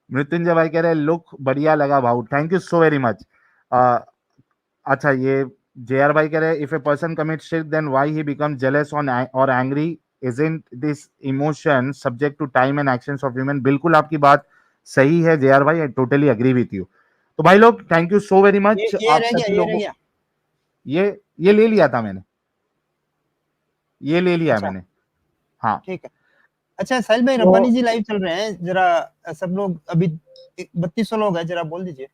मृत्युंजय भाई कह रहे लुक बढ़िया लगा भाऊ, thank you so very much. अच्छा, ये जेआर भाई कह रहे इफ ए पर्सन कमिट शिर्क then why he become jealous on और angry, isn't this emotion subject to time and actions of human. बिल्कुल आपकी बात सही है जेआर भाई, I totally agree with you. तो भाई लोग thank you so very much ये आप रह गया, सभी ये रह लोगों। गया। ये ले लिया था मैंने, ये ले लिया है अच्छा मैंने, हाँ। ठीक है। अच्छा साहिल भाई, तो रब्बानी जी लाइव चल रहे हैं, जरा सब लोग अभी 3200 लोग हैं, जरा बोल दीजिए।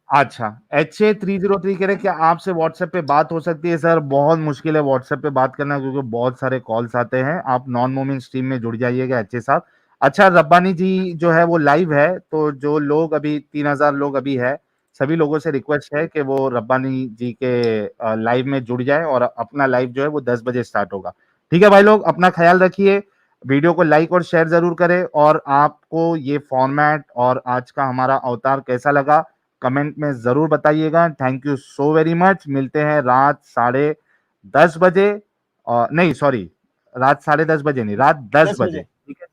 अच्छा, HA303 कह रहे क्या आपसे व्हाट्सएप पे बात हो सकती है? सर बहुत मुश्किल है व्हाट्सएप पे बात करना, क्योंकि बहुत सारे कॉल्स आते हैं। आप नॉन मोमिन स्ट्रीम में जुड़ जाइएगा HA साहब। अच्छा, रब्बानी जी जो है वो लाइव है, तो जो लोग अभी 3000 लोग अभी है, सभी लोगों से रिक्वेस्ट है कि वो रब्बानी जी के लाइव में जुड़ जाए, और अपना लाइव जो है वो 10 बजे स्टार्ट होगा। ठीक है भाई लोग, अपना ख्याल रखिए, वीडियो को लाइक और शेयर जरूर करें, और आपको ये फॉर्मेट और आज का हमारा अवतार कैसा लगा कमेंट में जरूर बताइएगा। Thank you so very much. मिलते हैं रात 10:30 बजे, नहीं सॉरी, रात 10:30 बजे नहीं, रात 10 10 बजे, बजे। ठीक है।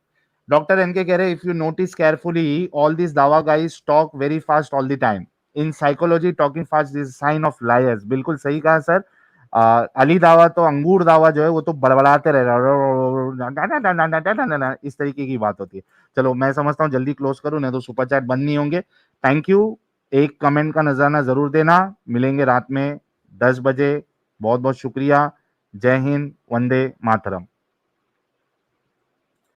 डॉक्टर एनके कह रहे if you notice carefully all this दावा guys talk very fast all the time, in psychology talking fast is sign of liars. बिल्कुल सही कहा सर। अली दावा तो अंगूर दावा जो है वो तो बड़बड़ाते रह रहा, इस तरीके की बात होती है। चलो मैं समझता हूँ जल्दी क्लोज करूं, नहीं तो सुपर चैट बंद नहीं होंगे। थैंक यू, एक कमेंट का नजराना जरूर देना। मिलेंगे रात में 10 बजे। बहुत बहुत शुक्रिया। जय हिंद, वंदे मातरम।